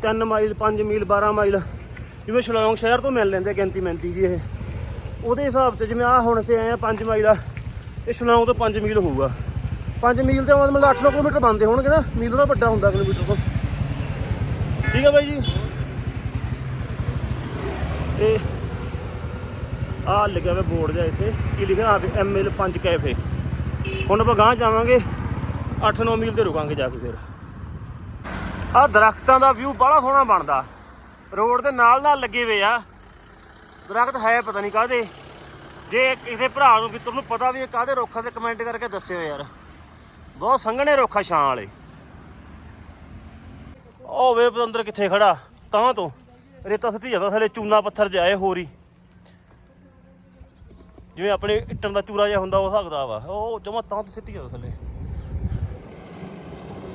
3 ਮਾਈਲ 5 ਮੀਲ 12 ਮਾਈਲ, ਜਿਵੇਂ ਸ਼ਿਲੌਂਗ ਸ਼ਹਿਰ ਤੋਂ ਮਿਲ ਲੈਂਦੇ ਗਿਣਤੀ ਮਿੰਤੀ ਜੀ। ਇਹ ਉਹਦੇ ਹਿਸਾਬ 'ਤੇ ਜਿਵੇਂ ਆਹ ਹੁਣ ਅਸੀਂ ਆਏ ਆ 5 ਮਾਈਲ ਆ, ਇਹ ਸ਼ਿਲੌਂਗ ਤੋਂ 5 ਮੀਲ ਹੋਊਗਾ। 5 ਮੀਲ ਦੇ ਮਤਲਬ 8-9 ਕਿਲੋਮੀਟਰ ਬਣਦੇ ਹੋਣਗੇ ਨਾ, ਮੀਲ ਥੋੜ੍ਹਾ ਵੱਡਾ ਹੁੰਦਾ ਕਿਲੋਮੀਟਰ ਤੋਂ। ਠੀਕ ਆ ਬਾਈ ਜੀ। ਇਹ ਆਹ ਲਿਖਿਆ ਹੋਇਆ ਬੋਰਡ ਜਿਹਾ ਇੱਥੇ, ਕੀ ਲਿਖਿਆ ML5 ਕੈਫੇ। ਹੁਣ ਆਪਾਂ ਗਾਂਹ ਜਾਵਾਂਗੇ, 8-9 ਮੀਲ ਤੇ ਰੁਕਾਂਗੇ ਜਾ ਕੇ। ਫਿਰ ਆਹ ਦਰਖਤਾਂ ਦਾ ਵਿਊ ਬੜਾ ਸੋਹਣਾ ਬਣਦਾ, ਰੋਡ ਦੇ ਨਾਲ ਨਾਲ ਲੱਗੇ ਹੋਏ ਆ ਦਰਖਤ। ਹੈ ਪਤਾ ਨਹੀਂ ਕਾਹਦੇ। ਜੇ ਕਿਸੇ ਭਰਾ ਨੂੰ ਮਿੱਤਰ ਨੂੰ ਪਤਾ ਵੀ ਇਹ ਕਾਹਦੇ ਰੁੱਖ ਆ, ਤੇ ਕਮੈਂਟ ਕਰਕੇ ਦੱਸਿਓ ਯਾਰ। ਬਹੁਤ ਸੰਘਣੇ ਰੁੱਖ ਆ ਛਾਂ ਵਾਲੇ। ਉਹ ਵੇ ਅੰਦਰ ਕਿੱਥੇ ਖੜਾ ਤਾਂ ਤੋਂ ਰੇਤਾ ਸਿੱਟੀ ਜਾਂਦਾ ਥੱਲੇ, ਚੂਨਾ ਪੱਥਰ ਜਾਏ ਹੋਰ ਹੀ, ਜਿਵੇਂ ਆਪਣੇ ਇੱਟਾਂ ਦਾ ਚੂਰਾ ਜਿਹਾ ਹੁੰਦਾ ਉਹ ਹਿਸਾਬ ਵਾ, ਉਹ ਜਮਾ ਤਾਂ ਸਿੱਟੀ ਜਾਂਦਾ ਥੱਲੇ।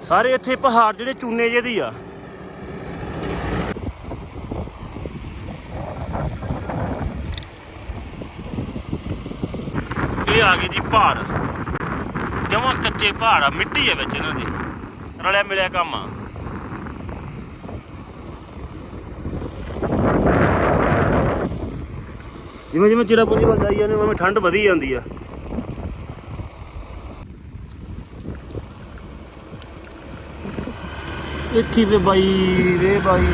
ਸਾਰੇ ਇੱਥੇ ਪਹਾੜ ਜਿਹੜੇ ਚੂਨੇ ਜਿਹੇ ਦੀ ਆ। ਇਹ ਆ ਗਏ ਜੀ ਪਹਾੜ, ਜਮਾਂ ਕੱਚੇ ਪਹਾੜ ਆ, ਮਿੱਟੀ ਆ ਵਿੱਚ ਇਹਨਾਂ ਦੇ, ਰਲਿਆ ਮਿਲਿਆ ਕੰਮ ਆ। ਜਿਵੇਂ ਜਿਵੇਂ ਚਿਰਾਪੁੰਜੀ ਵੱਲ ਜਾਈ ਜਾਂਦੇ ਉਵੇਂ ਠੰਡ ਵਧੀ ਜਾਂਦੀ ਆ। ਇੱਥੇ ਵੇ ਬਾਈ ਵੇ ਬਾਈ,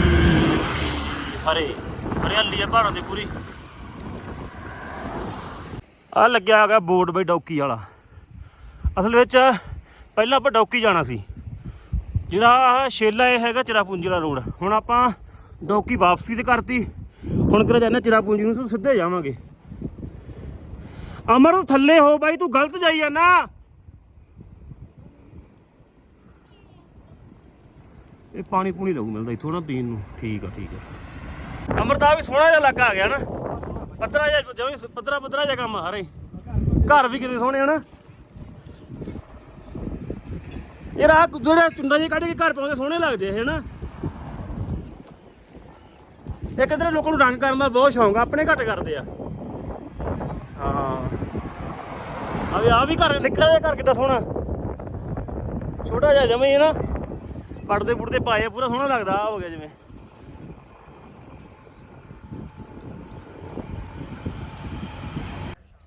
ਹਰਿਆਲੀ ਆ ਪਹਾੜਾਂ ਦੀ ਪੂਰੀ। ਆ ਲੱਗਿਆ ਹੈਗਾ ਬੋਰਡ ਬਈ ਡੌਕੀ ਵਾਲਾ। ਅਸਲ ਵਿੱਚ ਪਹਿਲਾਂ ਆਪਾਂ ਡੌਕੀ ਜਾਣਾ ਸੀ, ਜਿਹੜਾ ਸ਼ੇਲਾ ਇਹ ਹੈਗਾ ਚਿਰਾਪੁੰਜੀ ਵਾਲਾ ਰੋਡ। ਹੁਣ ਆਪਾਂ ਡੌਕੀ ਵਾਪਸੀ ਤੇ ਕਰਤੀ, ਹੁਣ ਕਿਹੜਾ ਜਾਂਦੇ ਚਿਰਾਪੁੰਜੀ ਨੂੰ, ਸਿੱਧੇ ਜਾਵਾਂਗੇ। ਅਮਰ ਥੱਲੇ ਹੋ ਬਾਈ, ਤੂੰ ਗਲਤ ਜਾਈ ਜਾਂਦਾ। ਇਹ ਪਾਣੀ ਪੂਣੀ ਲੱਗੂ ਮਿਲਦਾ ਇੱਥੋਂ ਨਾ ਪੀਣ ਨੂੰ। ਠੀਕ ਆ ਠੀਕ ਆ। ਅਮਰਤਾ ਵੀ ਸੋਹਣਾ ਜਿਹਾ ਇਲਾਕਾ ਆ ਗਿਆ ਨਾ, ਪੱਧਰਾ ਜਿਹਾ, ਜਿਵੇਂ ਪੱਧਰਾ ਜਿਹਾ ਕੰਮ ਆ ਸਾਰੇ। ਘਰ ਵੀ ਕਿੰਨੇ ਸੋਹਣੇ ਹਨ। ਇਹ ਰਾਹ ਜਿਹੜੇ ਚੁੰਡਾ ਜਿਹੇ ਕੱਢ ਕੇ ਘਰ ਪਾਉਂਦੇ ਸੋਹਣੇ ਲੱਗਦੇ ਇਹ ਨਾ। ਇੱਕ ਇੱਧਰ ਲੋਕਾਂ ਨੂੰ ਰੰਗ ਕਰਨ ਦਾ ਬਹੁਤ ਸ਼ੌਂਕ ਆ, ਆਪਣੇ ਘੱਟ ਕਰਦੇ ਆ। ਹਾਂ ਆ ਵੀ ਘਰ ਨਿੱਕਾ ਜਿਹਾ ਘਰ ਕਿੱਡਾ ਸੋਹਣਾ, ਛੋਟਾ ਜਿਹਾ ਜਮੇ ਨਾ, ਪੜਦੇ ਪੁੜਦੇ ਪਾਏ ਆ, ਪੂਰਾ ਸੋਹਣਾ ਲੱਗਦਾ। ਆ ਹੋ ਗਿਆ ਜਿਵੇਂ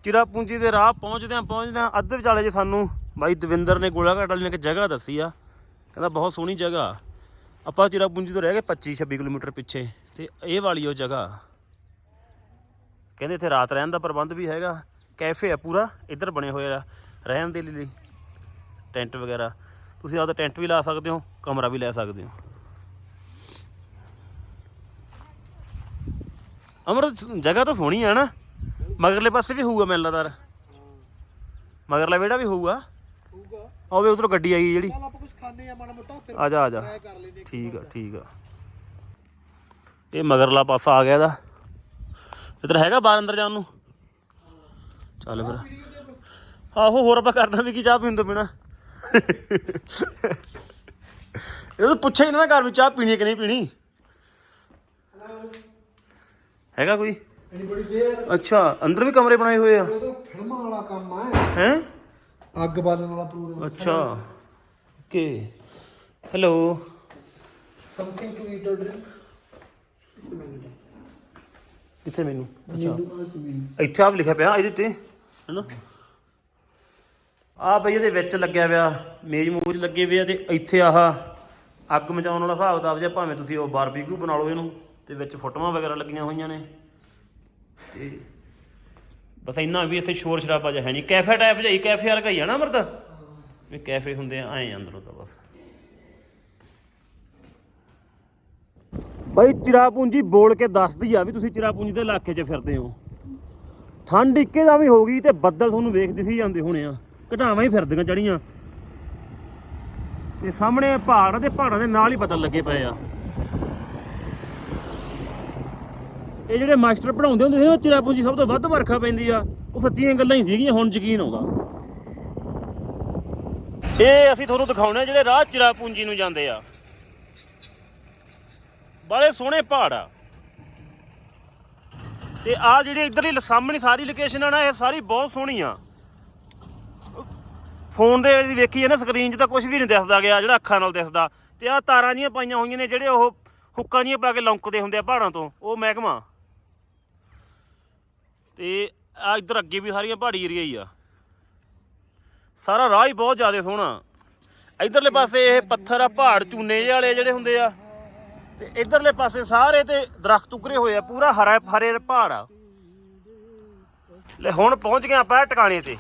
ਚਿਰਾਪੁੰਜੀ ਦੇ ਰਾਹ ਪਹੁੰਚਦਿਆਂ ਅੱਧੇ ਵਿਚਾਲੇ 'ਚ ਸਾਨੂੰ ਬਾਈ ਦਵਿੰਦਰ ਨੇ, ਗੋਲਾਘਾਟ ਵਾਲੀ ਨੇ ਇੱਕ ਜਗ੍ਹਾ ਦੱਸੀ ਆ, ਕਹਿੰਦਾ ਬਹੁਤ ਸੋਹਣੀ ਜਗ੍ਹਾ। ਆਪਾਂ ਚਿਰਾਪੁੰਜੀ ਤੋਂ ਰਹਿ ਗਏ 25-26 ਕਿਲੋਮੀਟਰ ਪਿੱਛੇ, ਤੇ ਇਹ ਵਾਲੀ ਉਹ ਜਗ੍ਹਾ ਕਹਿੰਦੇ ਇੱਥੇ ਰਾਤ ਰਹਿਣ ਦਾ ਪ੍ਰਬੰਧ ਵੀ ਹੈਗਾ। ਕੈਫੇ ਆ ਪੂਰਾ ਇੱਧਰ ਬਣੇ ਹੋਏ ਆ ਰਹਿਣ ਦੇ ਲਈ, ਟੈਂਟ ਵਗੈਰਾ। ਤੁਸੀਂ ਆਪਦਾ ਟੈਂਟ ਵੀ ਲਾ ਸਕਦੇ ਹੋ, ਕਮਰਾ ਵੀ ਲੈ ਸਕਦੇ ਹੋ। ਅਮਰ ਜਗ੍ਹਾ ਤਾਂ ਸੋਹਣੀ ਆ ਨਾ। ਮਗਰਲੇ ਪਾਸੇ ਵੀ ਹੋਊਗਾ ਮੈਨੂੰ ਲੱਗਦਾ, ਮਗਰਲਾ ਵਿਹੜਾ ਵੀ ਹੋਊਗਾ। ਆਵੇ ਉਧਰੋਂ ਗੱਡੀ ਆਈ ਜਿਹੜੀ, ਆ ਜਾ ਆ ਜਾ। ਠੀਕ ਆ ਠੀਕ ਆ। ਇਹ ਮਗਰਲਾ ਪਾਸਾ ਆ ਗਿਆ ਇਹਦਾ। ਇੱਧਰ ਹੈਗਾ ਬਾਹਰ ਅੰਦਰ ਜਾਣ ਨੂੰ। ਚੱਲ ਫਿਰ। ਆਹੋ ਹੋਰ ਆਪਾਂ ਕਰਨਾ ਵੀ ਕੀ ਚਾਹ ਪੀਣ ਤੋਂ ਬਿਨਾਂ। ਇਹ ਤਾਂ ਪੁੱਛਿਆ ਹੀ ਨਾ ਘਰ ਵਿੱਚ ਚਾਹ ਪੀਣੀ ਕਿ ਨਹੀਂ ਪੀਣੀ। ਹੈਗਾ ਕੋਈ? ਅੱਛਾ ਅੰਦਰ ਵੀ ਕਮਰੇ ਬਣਾਏ ਹੋਏ ਆ। ਫਿਲਮਾਂ ਵਾਲਾ ਕੰਮ ਆ ਹੈ, ਅੱਗ ਬਾਲਣ ਵਾਲਾ ਪ੍ਰੋਗਰਾਮ। ਅੱਛਾ okay. Hello, something to eat or drink. ਕਿੱਥੇ ਮੈਨੂੰ? ਅੱਛਾ ਇੱਥੇ ਆਪ ਲਿਖਿਆ ਪਿਆ ਇਹਦੇ ਤੇ ਹੈ ਨਾ। ਆ ਬਈ ਇਹਦੇ ਵਿੱਚ ਲੱਗਿਆ ਪਿਆ ਮੇਜ਼ ਮੂਜ ਲੱਗੇ ਪਏ ਆ, ਤੇ ਇੱਥੇ ਆਹ ਅੱਗ ਮਚਾਉਣ ਵਾਲਾ ਹਿਸਾਬ ਕਿਤਾਬ ਜਿਹਾ, ਭਾਵੇਂ ਤੁਸੀਂ ਉਹ ਬਾਰਬੀਕਿਊ ਬਣਾ ਲਓ ਇਹਨੂੰ, ਤੇ ਵਿੱਚ ਫੋਟੋਆਂ ਵਗੈਰਾ ਲੱਗੀਆਂ ਹੋਈਆਂ ਨੇ। ਤੇ ਬਸ ਇੰਨਾ ਵੀ ਇੱਥੇ ਸ਼ੋਰ ਸ਼ਰਾਬਾ ਜਿਹਾ ਹੈ ਨਹੀਂ, ਕੈਫੇ ਟਾਈਪ ਜਿਹਾ, ਕੈਫੇ ਵਰਗਾ ਹੀ ਆ ਨਾ ਅਮਰਤਾ, ਵੀ ਕੈਫੇ ਹੁੰਦੇ ਆ ਐਂ ਅੰਦਰੋਂ ਤਾਂ ਬਸ। ਬਾਈ ਚਿਰਾਪੁੰਜੀ ਬੋਲ ਕੇ ਦੱਸਦੀ ਆ ਵੀ ਤੁਸੀਂ ਚਿਰਾਪੁੰਜੀ ਦੇ ਇਲਾਕੇ 'ਚ ਫਿਰਦੇ ਹੋ। ਠੰਡ ਇੱਕੇ ਦਾ ਵੀ ਹੋ ਗਈ, ਤੇ ਬੱਦਲ ਤੁਹਾਨੂੰ ਵੇਖ ਦਿਸੀ ਜਾਂਦੇ ਹੋਣੇ ਆ, ਘਟਾਵਾਂ ਹੀ ਫਿਰਦੀਆਂ ਚੜੀਆਂ, ਤੇ ਸਾਹਮਣੇ ਪਹਾੜ ਤੇ ਪਹਾੜਾਂ ਦੇ ਨਾਲ ਹੀ ਬੱਦਲ ਲੱਗੇ ਪਏ ਆ। ਇਹ ਜਿਹੜੇ ਮਾਸਟਰ ਪੜ੍ਹਾਉਂਦੇ ਹੁੰਦੇ ਸੀ ਨਾ ਚਿਰਾਪੁੰਜੀ ਸਭ ਤੋਂ ਵੱਧ ਵਰਖਾ ਪੈਂਦੀ ਆ, ਉਹ ਸੱਚੀਆਂ ਗੱਲਾਂ ਹੀ ਸੀਗੀਆਂ, ਹੁਣ ਯਕੀਨ ਆਉਂਦਾ। ਇਹ ਅਸੀਂ ਤੁਹਾਨੂੰ ਦਿਖਾਉਣੇ ਜਿਹੜੇ ਰਾਹ ਚਿਰਾਪੁੰਜੀ ਨੂੰ ਜਾਂਦੇ ਆ। ਬੜੇ ਸੋਹਣੇ ਪਹਾੜ ਆ, ਤੇ ਆ ਜਿਹੜੀ ਇੱਧਰਲੀ ਸਾਹਮਣੇ ਸਾਰੀ ਲੋਕੇਸ਼ਨ ਆ ਨਾ, ਇਹ ਸਾਰੀ ਬਹੁਤ ਸੋਹਣੀ ਆ। ਫੋਨ ਦੇ ਵੇਖੀਏ ਨਾ ਸਕਰੀਨ 'ਚ ਤਾਂ ਕੁਝ ਵੀ ਨਹੀਂ ਦਿਸਦਾ ਗਿਆ ਜਿਹੜਾ ਅੱਖਾਂ ਨਾਲ ਦਿਸਦਾ। ਤੇ ਆਹ ਤਾਰਾਂ ਜਿਹੀਆਂ ਪਾਈਆਂ ਹੋਈਆਂ ਨੇ, ਜਿਹੜੇ ਉਹ ਹੁੱਕਾਂ ਜਿਹੀਆਂ ਪਾ ਕੇ ਲੌਂਕਦੇ ਹੁੰਦੇ ਆ ਪਹਾੜਾਂ ਤੋਂ, ਉਹ ਮਹਿਕਮਾ। ਤੇ ਆ ਇੱਧਰ ਅੱਗੇ ਵੀ ਸਾਰੀਆਂ ਪਹਾੜੀ ਏਰੀਆ ਹੀ ਆ। ਸਾਰਾ ਰਾਹ ਹੀ ਬਹੁਤ ਜ਼ਿਆਦਾ ਸੋਹਣਾ। ਇੱਧਰਲੇ ਪਾਸੇ ਇਹ ਪੱਥਰ ਆ, ਪਹਾੜ ਚੂਨੇ ਜਿਹੇ ਵਾਲੇ ਜਿਹੜੇ ਹੁੰਦੇ ਆ, ਤੇ ਇੱਧਰਲੇ ਪਾਸੇ ਸਾਰੇ ਤੇ ਦਰਖਤ ਉਗਰੇ ਹੋਏ ਆ, ਪੂਰਾ ਹਰੇ ਪਹਾੜ ਆ। ਲੈ ਹੁਣ ਪਹੁੰਚ ਗਏ ਆਪਾਂ ਟਿਕਾਣੇ ਤੇ।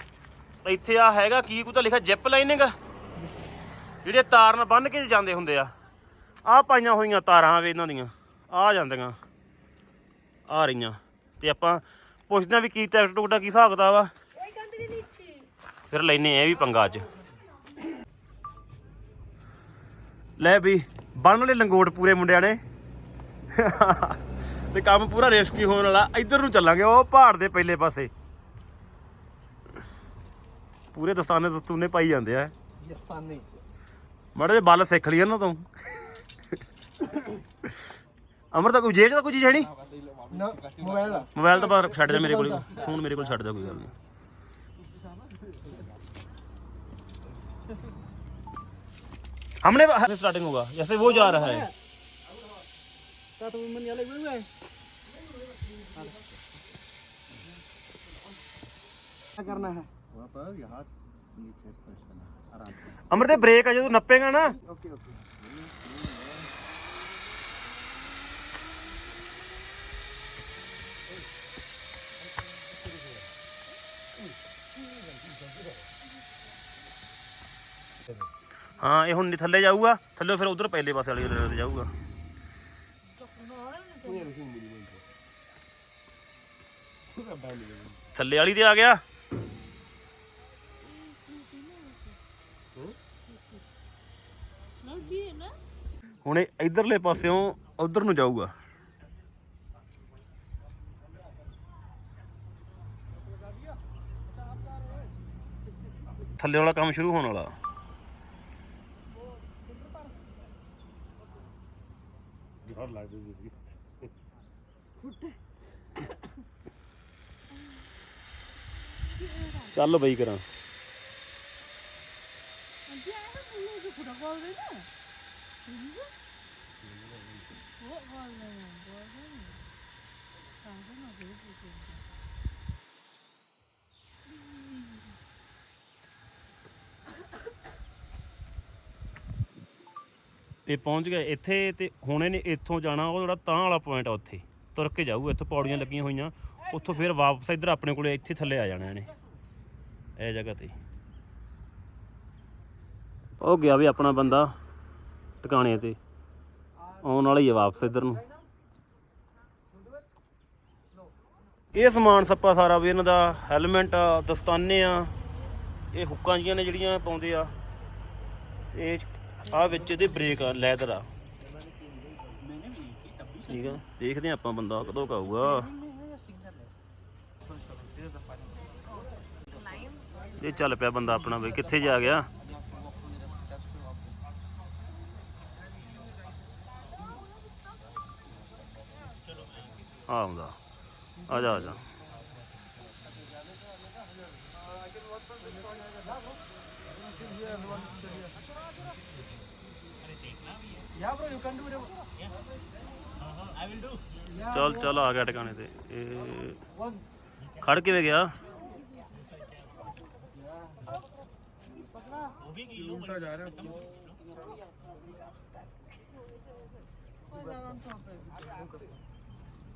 ਇੱਥੇ ਆ ਹੈਗਾ ਕੀ ਕੁ ਤਾਂ ਲਿਖਿਆ ਜਿਪ ਲਾਈਨਿੰਗ, ਜਿਹੜੇ ਤਾਰ ਨਾਲ ਬੰਨ੍ਹ ਕੇ ਜਾਂਦੇ ਹੁੰਦੇ ਆ। ਆਹ ਪਾਈਆਂ ਹੋਈਆਂ ਤਾਰਾਂ ਵੇ ਇਹਨਾਂ ਦੀਆਂ, ਆ ਜਾਂਦੀਆਂ ਆ ਰਹੀਆਂ। ਤੇ ਆਪਾਂ ਪੁੱਛਦੇ ਵੀ ਕੀ ਟਿਕਟ ਟੁਕਟਾ ਕੀ ਹਿਸਾਬ ਕਿਤਾਬ ਆ, ਫਿਰ ਲੈਨੇ ਇਹ ਵੀ ਪੰਗਾ ਅੱਜ। ਲੈ ਵੀ ਬੰਨ ਲੈ ਲੰਗੋਟ ਪੂਰੇ ਮੁੰਡਿਆਂ ਨੇ। ਤੇ ਕੰਮ ਪੂਰਾ ਰਿਸਕੀ ਹੋਣ ਵਾਲਾ। ਇੱਧਰ ਨੂੰ ਚੱਲਾਂਗੇ, ਉਹ ਪਹਾੜ ਦੇ ਪਹਿਲੇ ਪਾਸੇ ਪੂਰੇ ਦਸਤਾਨੇ ਪਾਈ ਜਾਂਦੇ ਆ। ਮਾੜੇ ਜਿਹੇ ਬੱਲ ਸਿੱਖ ਲਈ ਇਹਨਾਂ ਤੋਂ। ਅਮਰ ਤਾਂ ਕੋਈ ਜੇਬ 'ਚ ਤਾਂ ਕੋਈ ਚੀਜ਼ ਹੈ ਨਹੀਂ। मोबाइल तो बाहर छड़ जा मेरे को, फोन मेरे को छड़ जा, कोई गल नहीं। हमने स्टार्टिंग होगा जैसे वो जा रहा है। करना है अमर ब्रेक है जो तू नपेगा ना। Okay okay. हाँ ये हुण थल्ले जाऊगा, थल्ले फिर उधर पहले पासे वाली रोड ते जाऊगा। थल्ले वाली ते आ गया। हुण इधरले पासियों उधर नूं जाऊगा। थल्ले वाला काम शुरू होने वाला। चल बई करा ਇਹ ਪਹੁੰਚ ਗਏ ਇੱਥੇ ਤੇ ਹੁਣ ਇਹਨੇ ਇੱਥੋਂ ਜਾਣਾ ਉਹ ਜਿਹੜਾ ਤਾਂ ਵਾਲਾ ਪੁਆਇੰਟ ਆ ਉੱਥੇ ਤੁਰ ਕੇ ਜਾਊ। ਇੱਥੋਂ ਪੌੜੀਆਂ ਲੱਗੀਆਂ ਹੋਈਆਂ, ਉੱਥੋਂ ਫਿਰ ਵਾਪਸ ਇੱਧਰ ਆਪਣੇ ਕੋਲੇ ਇੱਥੇ ਥੱਲੇ ਆ ਜਾਣਾ ਇਹਨੇ ਇਹ ਜਗ੍ਹਾ ਤੇ। ਉਹ ਗਿਆ ਵੀ ਆਪਣਾ ਬੰਦਾ ਟਿਕਾਣੇ ਤੇ, ਆਉਣ ਵਾਲਾ ਹੀ ਆ ਵਾਪਸ ਇੱਧਰ ਨੂੰ। ਇਹ ਸਮਾਨ ਸੱਪਾ ਸਾਰਾ ਵੀ ਇਹਨਾਂ ਦਾ, ਹੈਲਮਟ ਆ, ਦਸਤਾਨੇ ਆ, ਇਹ ਹੁੱਕਾਂ ਜੀਆਂ ਨੇ ਜਿਹੜੀਆਂ ਪਾਉਂਦੇ ਆ, ਇਹ ਆ ਵਿੱਚ ਇਹਦੇ ਬ੍ਰੇਕ ਆ ਲੈਦਰ ਆ। ਠੀਕ ਆ, ਦੇਖਦੇ ਆ ਆਪਾਂ ਬੰਦਾ ਕਦੋਂ ਆਊਗਾ। ਇਹ ਚੱਲ ਪਿਆ ਬੰਦਾ ਆਪਣਾ ਬਈ, ਕਿੱਥੇ ਜਾ ਗਿਆ? ਆਉਂਦਾ, ਆ ਜਾ ਆ ਜਾ। चल चल आ गया टिकाने ते। खड़ किवें गया? उल्टा जा रहा है।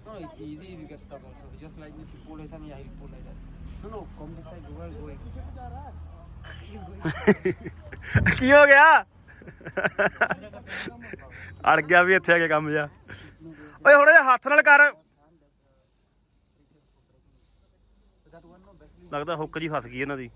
No, it's easy if you get stuck also. Just like if you pull this and yeah, he'll pull like that. No, no, come this side. Where is going? He's going. ਕੀ ਹੋ ਗਿਆ? ਅੜ ਗਿਆ ਵੀ ਇੱਥੇ ਆ ਕੇ ਕੰਮ ਜਾ। ਓਏ ਥੋੜਾ ਜਿਹਾ ਹੱਥ ਨਾਲ ਕਰ। ਲੱਗਦਾ ਹੁੱਕ ਜੀ ਫਸ ਗਈ ਇਹਨਾਂ ਦੀ।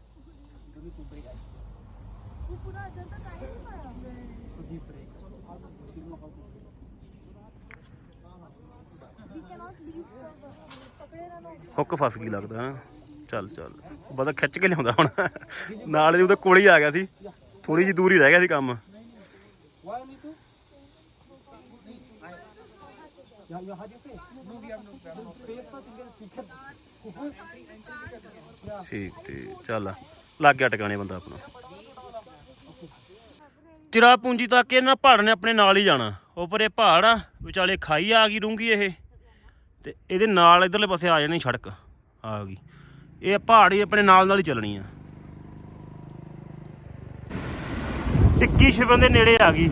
ਹੁੱਕ ਫਸ ਗਈ ਲੱਗਦਾ। ਚੱਲ ਚੱਲ ਬੰਦਾ ਖਿੱਚ ਕੇ ਲਿਆਉਂਦਾ ਹੁਣ, ਨਾਲ ਹੀ ਉਹਦੇ ਕੋਲ ਹੀ ਆ ਗਿਆ ਸੀ, ਥੋੜੀ ਜਿਹੀ ਦੂਰ ਹੀ ਰਹਿ ਗਿਆ ਸੀ ਕੰਮ। ਠੀਕ ਠੀਕ, ਚੱਲ ਲੱਗ ਗਿਆ ਟਿਕਾਣੇ ਬੰਦਾ ਆਪਣਾ। ਚਿਰਾਪੂੰਜੀ ਤੱਕ ਇਹਨਾਂ ਪਹਾੜ ਨੇ ਆਪਣੇ ਨਾਲ ਹੀ ਜਾਣਾ। ਉੱਪਰ ਇਹ ਪਹਾੜ ਆ, ਵਿਚਾਲੇ ਖਾਈ ਆ ਗਈ ਡੂੰਘੀ ਇਹ, ਤੇ ਇਹਦੇ ਨਾਲ ਇੱਧਰਲੇ ਪਾਸੇ ਆ ਜਾਣੀ ਸੜਕ ਆ ਗਈ। ਇਹ ਪਹਾੜ ਹੀ ਆਪਣੇ ਨਾਲ ਹੀ ਚੱਲਣੀ ਆ। ਟਿੱਕੀ ਛਿਪਣ ਦੇ ਨੇੜੇ ਆ ਗਈ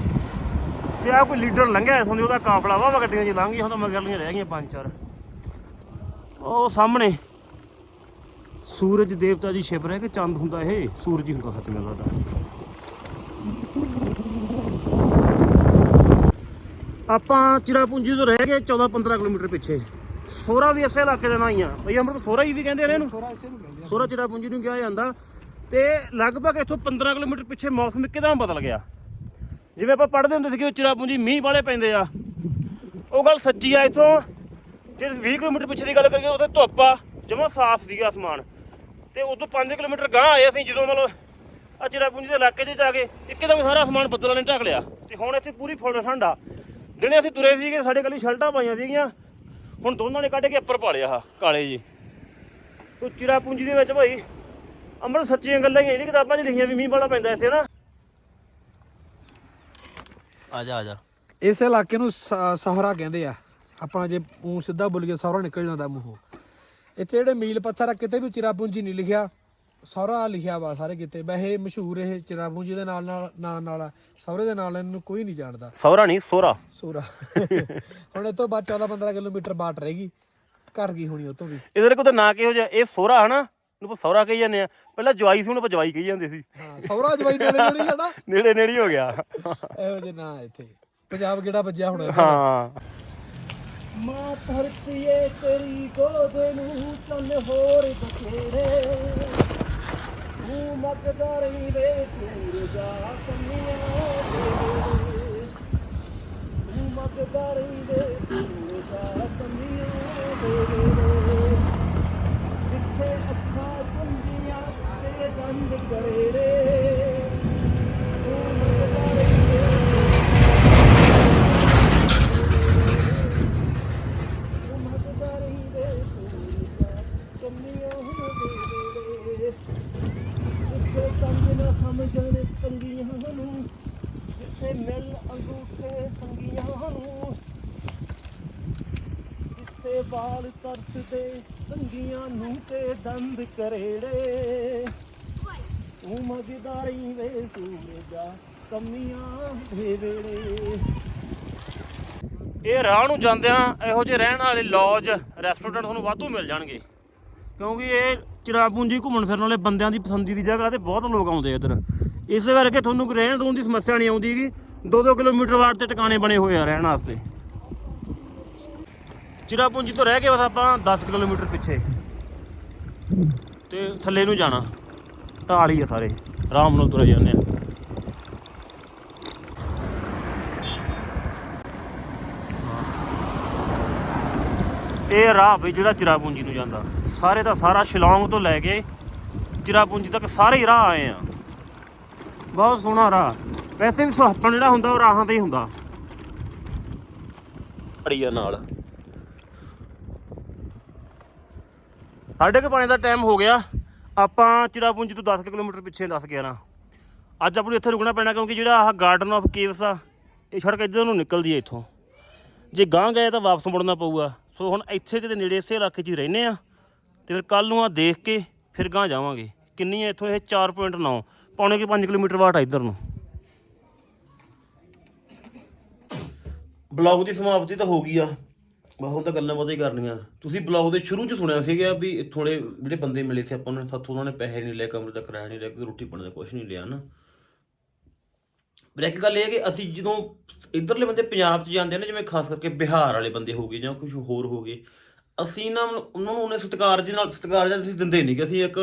ਤੇ ਆ ਕੋਈ ਲੀਡਰ ਲੰਘਿਆ ਇਥੋਂ ਦੀ, ਉਹਦਾ ਕਾਫਲਾ ਵਾ ਗੱਡੀਆਂ 'ਚ ਲੰਘ ਗਈਆਂ, ਹੁਣ ਤਾਂ ਮਗਰਲੀਆਂ ਰਹਿ ਗਈਆਂ 5-4। ਉਹ ਸਾਹਮਣੇ ਸੂਰਜ ਦੇਵਤਾ ਜੀ ਛਿਪ ਰਿਹਾ ਕਿ ਚੰਦ ਹੁੰਦਾ? ਇਹ ਸੂਰਜ ਹੀ ਹੁੰਦਾ ਸੱਚ ਮੈਨੂੰ ਲੱਗਦਾ। ਆਪਾਂ ਚਿਰਾਪੂੰਜੀ ਤੋਂ ਰਹਿ ਗਏ 14-15 ਕਿਲੋਮੀਟਰ ਪਿੱਛੇ। ਸੋਹਰਾ ਵੀ ਇਸੇ ਇਲਾਕੇ ਦਾ ਨਾਂ ਹੀ ਆ ਬਈ, ਅੰਮ੍ਰਿਤ ਸੋਹਰਾ ਹੀ ਵੀ ਕਹਿੰਦੇ ਨੇ ਇਹਨੂੰ। ਸੋਹਰਾ ਚਿਰਾਪੂੰਜੀ ਨੂੰ ਕਿਹਾ ਜਾਂਦਾ। ਤੇ ਲਗਭਗ ਇੱਥੋਂ 15 ਕਿਲੋਮੀਟਰ ਪਿੱਛੇ ਮੌਸਮ ਇੱਕਦਮ ਬਦਲ ਗਿਆ। ਜਿਵੇਂ ਆਪਾਂ ਪੜ੍ਹਦੇ ਹੁੰਦੇ ਸੀ ਕਿ ਚਿਰਾਪੂੰਜੀ ਮੀਂਹ ਵਾਲੇ ਪੈਂਦੇ ਆ, ਉਹ ਗੱਲ ਸੱਚੀ ਆ। ਇੱਥੋਂ ਜੇ 20 ਕਿਲੋਮੀਟਰ ਪਿੱਛੇ ਦੀ ਗੱਲ ਕਰੀਏ ਉੱਥੇ ਧੁੱਪ ਆ, ਜਮਾਂ ਸਾਫ਼ ਸੀਗਾ ਅਸਮਾਨ। ਤੇ ਉਦੋਂ 5 ਕਿਲੋਮੀਟਰ ਗਾਂਹ ਆਏ ਅਸੀਂ, ਜਦੋਂ ਮਤਲਬ ਆ ਚਿਰਾਪੂੰਜੀ ਦੇ ਇਲਾਕੇ 'ਚ ਜਾ ਕੇ ਇੱਕਦਮ ਸਾਰਾ ਅਸਮਾਨ ਬੱਦਲਾਂ ਨੇ ਢੱਕ ਲਿਆ। ਤੇ ਹੁਣ ਇੱਥੇ ਪੂਰੀ ਫੁੱਲ ਠੰਡ ਆ। ਜਿਹੜੇ ਅਸੀਂ ਤੁਰੇ ਸੀਗੇ ਸਾਡੇ ਕੱਲੀ ਸ਼ਰਟਾਂ ਪਾਈਆਂ ਸੀਗੀਆਂ, ਹੁਣ ਦੋਨਾਂ ਨੇ ਕੱਢ ਕੇ ਉੱਪਰ ਪਾ ਲਿਆ ਆਹ ਕਾਲੇ ਜੀ। ਤੋ ਚਿਰਾਪੂੰਜੀ ਦੇ ਵਿੱਚ ਭਾਈ ਅੰਮ੍ਰਿਤ ਸੱਚੀਆਂ ਗੱਲਾਂ ਹੀ, ਇਹਦੀ ਕਿਤਾਬਾਂ 'ਚ ਲਿਖੀਆਂ ਵੀ ਮੀਂਹ ਬੜਾ ਪੈਂਦਾ ਇੱਥੇ ਨਾ। ਆ ਜਾ ਇਸ ਇਲਾਕੇ ਨੂੰ ਸਹਰਾ ਕਹਿੰਦੇ ਆ। ਆਪਾਂ ਜੇ ਮੂੰਹ ਸਿੱਧਾ ਬੋਲੀਏ ਸਹਰਾ ਨਿਕਲ ਜਾਂਦਾ ਮੂੰਹੋਂ। ਇੱਥੇ ਜਿਹੜੇ ਮੀਲ ਪੱਥਰ ਆ ਕਿਤੇ ਵੀ ਚਿਰਾਪੂੰਜੀ ਨਹੀਂ ਲਿਖਿਆ, ਸਹਰਾ ਲਿਖਿਆ ਵਾ ਸਾਰੇ ਕਿਤੇ। ਵੈਸੇ ਮਸ਼ਹੂਰ ਇਹ ਚਿਰਾਪੂੰਜੀ ਦੇ ਨਾਲ ਨਾਲ ਆ, ਸਹੁਰੇ ਦੇ ਨਾਲ ਇਹਨੂੰ ਕੋਈ ਨਹੀਂ ਜਾਣਦਾ। ਸਹੁਰਾ ਨਹੀਂ ਸੋਹਰਾ। ਹੁਣ ਇਹ ਤੋਂ ਬਾਅਦ 14-15 ਕਿਲੋਮੀਟਰ ਬਾਟ ਰਹੇਗੀ, ਘਰ ਗਈ ਹੋਣੀ ਉਹ ਤੋਂ ਵੀ। ਇਹਦੇ ਕੋਈ ਤਾਂ ਨਾਂ ਕਿਹੋ ਜਿਹਾ, ਇਹ ਸੋਹਰਾ ਹਨਾ, ਇਹਨੂੰ ਸਹੁਰਾ ਕਹੀ ਜਾਂਦੇ ਆ। ਪਹਿਲਾਂ ਜਵਾਈ ਸੀ, ਹੁਣ ਆਪਾਂ ਜਵਾਈ ਕਹੀ ਜਾਂਦੇ ਸੀ। ਹਾਂ ਸਹੁਰਾ ਜਵਾਈ ਨੇੜੇ ਜਾਣਾ, ਨੇੜੇ ਹੋ ਗਿਆ ਇਹੋ ਜਿਹੇ ਨਾਂ ਇੱਥੇ। ਪੰਜਾਬ ਕਿਹੜਾ ਵੱਜਿਆ ਹੁਣ। ਹਾਂ ਮਾਂ ਧਰਤੀਏ ਤੇਰੀ ਗੋਦ ਨੂੰ ਚੰਨ ਹੋਰ ਬਥੇਰੇ, ਤੂੰ ਮੱਗਦਾ ਰਹੀ ਵੇ ਤੂੰ ਜਾ ਕੰਨੀਆਂ ਦੇ, ਤੂੰ ਮੱਗਦਾ ਰਹੀ ਵੇ ਤੂੰ ਜਾ ਕੰਨੀਆਂ ਦੇ, ਜਿੱਥੇ ਅੱਖਾਂ ਚੁੰਦੀਆਂ ਤੇ ਦੰਦ ਕਰੇ ਰੇ, ਤੂੰ ਮੱਗਦਾ ਰਹੀ ਵੇ ਸਮਝਣ ਸੰਗੀਆਂ ਨੂੰ, ਜਿੱਥੇ ਮਿਲ ਅੰਗੂਠੇ ਸੰਗੀਆਂ ਨੂੰ, ਜਿੱਥੇ ਵਾਲ ਤਰਸਦੇ ਸੰਗੀਆਂ ਨੂੰ ਤੇ ਦੰਦ ਕਰੇੜੇ, ਤੂੰ ਮਗਦਾ ਰਹੀ ਵੇ ਸੂਰਜਾ ਕਮੀਆਂ ਦੇ ਵੇੜੇ। ਇਹ ਰਾਹ ਨੂੰ ਜਾਂਦਿਆਂ ਇਹੋ ਜਿਹੇ ਰਹਿਣ ਵਾਲੇ ਲੌਜ ਰੈਸਟੋਰੈਂਟ ਤੁਹਾਨੂੰ ਵਾਧੂ ਮਿਲ ਜਾਣਗੇ, ਕਿਉਂਕਿ ਇਹ ਚਿਰਾਪੂੰਜੀ ਘੁੰਮਣ ਫਿਰਨ ਵਾਲੇ ਬੰਦਿਆਂ ਦੀ ਪਸੰਦੀ ਦੀ ਜਗ੍ਹਾ ਤੇ ਬਹੁਤ ਲੋਕ ਆਉਂਦੇ ਇੱਧਰ। ਇਸ ਕਰਕੇ ਤੁਹਾਨੂੰ ਕੋਈ ਰਹਿਣ ਰੂਣ ਦੀ ਸਮੱਸਿਆ ਨਹੀਂ ਆਉਂਦੀ ਗੀ। 2-2 ਕਿਲੋਮੀਟਰ ਬਾਅਦ ਤੇ ਟਿਕਾਣੇ ਬਣੇ ਹੋਏ ਆ ਰਹਿਣ ਵਾਸਤੇ। ਚਿਰਾਪੂੰਜੀ ਤੋਂ ਰਹਿ ਕੇ ਬਸ ਆਪਾਂ 10 ਕਿਲੋਮੀਟਰ ਪਿੱਛੇ ਤੇ ਥੱਲੇ ਨੂੰ ਜਾਣਾ, ਢਾਲ ਹੀ ਆ ਸਾਰੇ, ਆਰਾਮ ਨਾਲ ਤੁਰੇ ਜਾਂਦੇ ਆ। ਇਹ ਰਾਹ ਬਈ ਜਿਹੜਾ ਚਿਰਾਪੂੰਜੀ ਨੂੰ ਜਾਂਦਾ, ਸਾਰੇ ਦਾ ਸਾਰਾ ਸ਼ਿਲੌਂਗ ਤੋਂ ਲੈ ਕੇ ਚਿਰਾਪੂੰਜੀ ਤੱਕ ਸਾਰੇ ਹੀ ਰਾਹ ਆਏ ਆ। ਬਹੁਤ ਸੋਹਣਾ ਰਾਹ। ਵੈਸੇ ਵੀ ਸੁਹੱਪਣ ਜਿਹੜਾ ਹੁੰਦਾ ਉਹ ਰਾਹਾਂ ਤੇ ਹੀ ਹੁੰਦਾ, ਅੜੀਆਂ ਨਾਲ। 5:30 ਦਾ ਟਾਈਮ ਹੋ ਗਿਆ। ਆਪਾਂ ਚਿਰਾਪੂੰਜੀ ਤੋਂ 10 ਕਿਲੋਮੀਟਰ ਪਿੱਛੇ 10-11 ਅੱਜ ਆਪਾਂ ਨੂੰ ਇੱਥੇ ਰੁਕਣਾ ਪੈਣਾ, ਕਿਉਂਕਿ ਜਿਹੜਾ ਆਹ ਗਾਰਡਨ ਆਫ ਕੇਵਸ ਆ ਇਹ ਸੜਕ ਇੱਧਰ ਨੂੰ ਨਿਕਲਦੀ ਹੈ ਇੱਥੋਂ। ਜੇ ਗਾਂਹ ਗਏ ਤਾਂ ਵਾਪਸ ਮੁੜਨਾ ਪਊਗਾ। ਸੋ ਹੁਣ ਇੱਥੇ ਕਿਤੇ ਨੇੜੇ ਇਸੇ ਇਲਾਕੇ 'ਚ ਹੀ ਰਹਿੰਦੇ ਆ, ਅਤੇ ਫਿਰ ਕੱਲ੍ਹ ਨੂੰ ਆ ਦੇਖ ਕੇ ਫਿਰ ਗਾਂਹ ਜਾਵਾਂਗੇ। ਕਿੰਨੀ ਹੈ ਇੱਥੋਂ? ਇਹ 4.9 ਪੌਣੇ ਕਿ 5 ਕਿਲੋਮੀਟਰ ਵਾਟ ਆ ਇੱਧਰ ਨੂੰ। ਬਲੌਗ ਦੀ ਸਮਾਪਤੀ ਤਾਂ ਹੋ ਗਈ ਆ, ਬਸ ਹੁਣ ਤਾਂ ਗੱਲਾਂ ਬਾਤਾਂ ਹੀ ਕਰਨੀਆਂ। ਤੁਸੀਂ ਬਲੌਗ ਦੇ ਸ਼ੁਰੂ 'ਚ ਸੁਣਿਆ ਸੀਗਾ ਵੀ ਥੋੜ੍ਹੇ ਜਿਹੜੇ ਬੰਦੇ ਮਿਲੇ ਸੀ ਆਪਾਂ ਨੂੰ, ਸਾਥੋਂ ਉਹਨਾਂ ਨੇ ਪੈਸੇ ਨਹੀਂ ਲਏ, ਕਮਰੇ ਦਾ ਕਿਰਾਇਆ ਨਹੀਂ ਲਿਆ, ਕੋਈ ਰੋਟੀ ਪਾਣੀ ਦਾ ਕੁਛ ਨਹੀਂ ਲਿਆ ਨਾ। ਪਰ ਇੱਕ ਗੱਲ ਇਹ ਹੈ ਕਿ ਅਸੀਂ ਜਦੋਂ ਇੱਧਰਲੇ ਬੰਦੇ ਪੰਜਾਬ 'ਚ ਜਾਂਦੇ ਨੇ, ਜਿਵੇਂ ਖਾਸ ਕਰਕੇ ਬਿਹਾਰ ਵਾਲੇ ਬੰਦੇ ਹੋ ਗਏ ਜਾਂ ਕੁਛ ਹੋਰ ਹੋ ਗਏ, ਅਸੀਂ ਨਾ ਉਹਨਾਂ ਨੂੰ ਉਹਨੇ ਸਤਿਕਾਰ ਜਿਹਾ ਅਸੀਂ ਦਿੰਦੇ ਨਹੀਂ, ਕਿ ਅਸੀਂ ਇੱਕ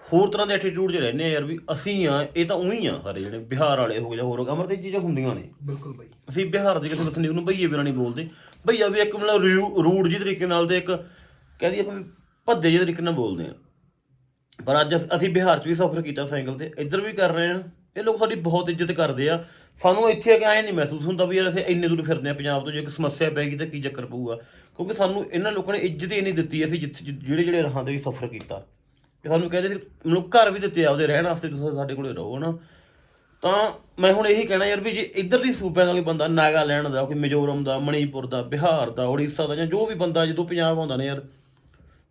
ਹੋਰ ਤਰ੍ਹਾਂ ਦੇ ਐਟੀਟਿਊਡ 'ਚ ਰਹਿੰਦੇ ਹਾਂ ਯਾਰ, ਵੀ ਅਸੀਂ ਆ, ਇਹ ਤਾਂ ਉਹੀ ਆ ਸਾਰੇ ਜਿਹੜੇ ਬਿਹਾਰ ਵਾਲੇ ਹੋ ਗਏ ਜਾਂ ਹੋਰ ਅਮਰ, ਇਹ ਚੀਜ਼ਾਂ ਹੁੰਦੀਆਂ ਨੇ। ਬਿਲਕੁਲ ਬਾਈ, ਅਸੀਂ ਬਿਹਾਰ ਦੇ ਕਿਸੇ ਵਸਨੀਕ ਨੂੰ ਭਈਏ ਬਿਨਾਂ ਨਹੀਂ ਬੋਲਦੇ। ਭਈਆ ਵੀ ਇੱਕ ਮਤਲਬ ਰੂਡ ਜਿਹੇ ਤਰੀਕੇ ਨਾਲ, ਤੇ ਇੱਕ ਕਹਿ ਦਈਏ ਆਪਾਂ ਭੱਦੇ ਜਿਹੇ ਤਰੀਕੇ ਨਾਲ ਬੋਲਦੇ ਹਾਂ। ਪਰ ਅੱਜ ਅਸੀਂ ਬਿਹਾਰ 'ਚ ਵੀ ਸਫ਼ਰ ਕੀਤਾ ਸਾਈਕਲ 'ਤੇ, ਇੱਧਰ ਵੀ ਕਰ ਰਹੇ ਹਾਂ। ਇਹ ਲੋਕ ਸਾਡੀ ਬਹੁਤ ਇੱਜ਼ਤ ਕਰਦੇ ਆ। ਸਾਨੂੰ ਇੱਥੇ ਆ ਕੇ ਐਂ ਨਹੀਂ ਮਹਿਸੂਸ ਹੁੰਦਾ ਵੀ ਯਾਰ ਅਸੀਂ ਇੰਨੇ ਦੂਰ ਫਿਰਦੇ ਹਾਂ ਪੰਜਾਬ ਤੋਂ, ਜੇ ਇੱਕ ਸਮੱਸਿਆ ਪੈ ਗਈ ਤਾਂ ਕੀ ਚੱਕਰ ਪਊਗਾ, ਕਿਉਂਕਿ ਸਾਨੂੰ ਇਹਨਾਂ ਲੋਕਾਂ ਨੇ ਇੱਜ਼ਤ ਹੀ ਨਹੀਂ ਦਿੱਤੀ। ਅਸੀਂ ਜਿਹੜੇ ਰਾਹਾਂ 'ਤੇ ਵੀ ਸਫ਼ਰ ਕੀਤਾ, ਤੇ ਸਾਨੂੰ ਕਹਿੰਦੇ ਸੀ ਮਤਲਬ ਘਰ ਵੀ ਦਿੱਤੇ ਆ ਉਹਦੇ ਰਹਿਣ ਵਾਸਤੇ, ਤੁਸੀਂ ਸਾਡੇ ਕੋਲ ਰਹੋ ਨਾ। ਤਾਂ ਮੈਂ ਹੁਣ ਇਹੀ ਕਹਿਣਾ ਯਾਰ ਵੀ ਜੇ ਇੱਧਰਲੀ ਸੂਬਿਆਂ ਦਾ ਕੋਈ ਬੰਦਾ, ਨਾਗਾਲੈਂਡ ਦਾ, ਕੋਈ ਮਿਜ਼ੋਰਮ ਦਾ, ਮਣੀਪੁਰ ਦਾ, ਬਿਹਾਰ ਦਾ, ਉੜੀਸਾ ਦਾ, ਜਾਂ ਜੋ ਵੀ ਬੰਦਾ ਜਦੋਂ ਪੰਜਾਬ ਆਉਂਦਾ ਨੇ ਯਾਰ,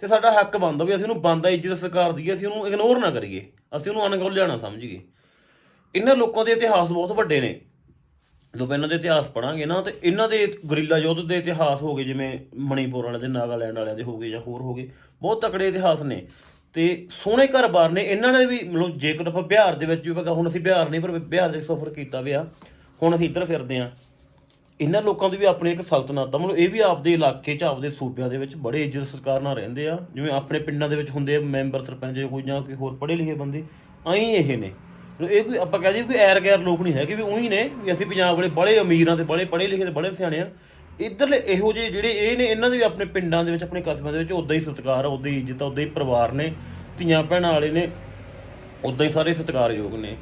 ਤੇ ਸਾਡਾ ਹੱਕ ਬਣਦਾ ਵੀ ਅਸੀਂ ਉਹਨੂੰ ਬਣਦਾ ਇੱਜ਼ਤ ਸਤਿਕਾਰ ਦਈਏ, ਅਸੀਂ ਉਹਨੂੰ ਇਗਨੋਰ ਨਾ ਕਰੀਏ, ਅਸੀਂ ਉਹਨੂੰ ਅਣਗੌਲਿਆ ਨਾ ਸਮਝੀਏ। ਇਹਨਾਂ ਲੋਕਾਂ ਦੇ ਇਤਿਹਾਸ ਬਹੁਤ ਵੱਡੇ ਨੇ। ਜਦੋਂ ਇਹਨਾਂ ਦੇ ਇਤਿਹਾਸ ਪੜ੍ਹਾਂਗੇ ਨਾ, ਤੇ ਇਹਨਾਂ ਦੇ ਗੁਰੀਲਾ ਯੁੱਧ ਦੇ ਇਤਿਹਾਸ ਹੋ ਗਏ, ਜਿਵੇਂ ਮਣੀਪੁਰ ਵਾਲਿਆਂ ਦੇ, ਨਾਗਾਲੈਂਡ ਵਾਲਿਆਂ ਦੇ ਹੋ ਗਏ ਜਾਂ ਹੋਰ ਹੋ ਗਏ, ਬਹੁਤ ਤਕੜੇ ਇਤਿਹਾਸ ਨੇ ਤੇ ਸੋਹਣੇ ਘਰ-ਬਾਰ ਨੇ ਇਹਨਾਂ ਨੇ ਵੀ। ਮਤਲਬ ਜੇਕਰ ਆਪਾਂ ਬਿਹਾਰ ਦੇ ਵਿੱਚ ਵੀ, ਹੁਣ ਅਸੀਂ ਬਿਹਾਰ ਨਹੀਂ ਪਰ ਬਿਹਾਰ ਦੇ ਸਫ਼ਰ ਕੀਤਾ ਵੀ ਆ, ਹੁਣ ਅਸੀਂ ਇੱਧਰ ਫਿਰਦੇ ਹਾਂ। ਇਹਨਾਂ ਲੋਕਾਂ ਦੀ ਵੀ ਆਪਣੀ ਇੱਕ ਸਲਤਨਤ ਆ, ਮਤਲਬ ਇਹ ਵੀ ਆਪਦੇ ਇਲਾਕੇ 'ਚ, ਆਪਦੇ ਸੂਬਿਆਂ ਦੇ ਵਿੱਚ ਬੜੇ ਇੱਜ਼ਤ ਸਤਿਕਾਰ ਨਾਲ ਰਹਿੰਦੇ ਆ, ਜਿਵੇਂ ਆਪਣੇ ਪਿੰਡਾਂ ਦੇ ਵਿੱਚ ਹੁੰਦੇ ਆ ਮੈਂਬਰ, ਸਰਪੰਚ, ਕੋਈ ਜਾਂ ਕੋਈ ਹੋਰ ਪੜ੍ਹੇ ਲਿਖੇ ਬੰਦੇ, ਆਈ ਇਹ ਨੇ। ਇਹ ਕੋਈ ਆਪਾਂ ਕਹਿ ਦਈਏ ਕੋਈ ਐਰ ਗੈਰ ਲੋਕ ਨਹੀਂ ਹੈਗੇ ਵੀ ਉਹੀ ਨੇ ਵੀ ਅਸੀਂ ਪੰਜਾਬ ਵਾਲੇ ਬੜੇ ਅਮੀਰਾਂ ਤੇ ਬੜੇ ਪੜ੍ਹੇ ਲਿਖੇ ਤੇ ਬੜੇ ਸਿਆਣੇ ਆ। ਇੱਧਰਲੇ ਇਹੋ ਜਿਹੇ ਜਿਹੜੇ ਇਹ ਨੇ, ਇਹਨਾਂ ਦੇ ਵੀ ਆਪਣੇ ਪਿੰਡਾਂ ਦੇ ਵਿੱਚ, ਆਪਣੇ ਕਸਬਿਆਂ ਦੇ ਵਿੱਚ ਉੱਦਾਂ ਹੀ ਸਤਿਕਾਰ ਆ, ਉੱਦਾਂ ਹੀ ਇੱਜ਼ਤ ਆ, ਉੱਦਾਂ ਹੀ ਪਰਿਵਾਰ ਨੇ, ਧੀਆਂ ਭੈਣਾਂ ਵਾਲੇ ਨੇ, ਉੱਦਾਂ ਹੀ ਸਾਰੇ ਸਤਿਕਾਰਯੋਗ ਨੇ।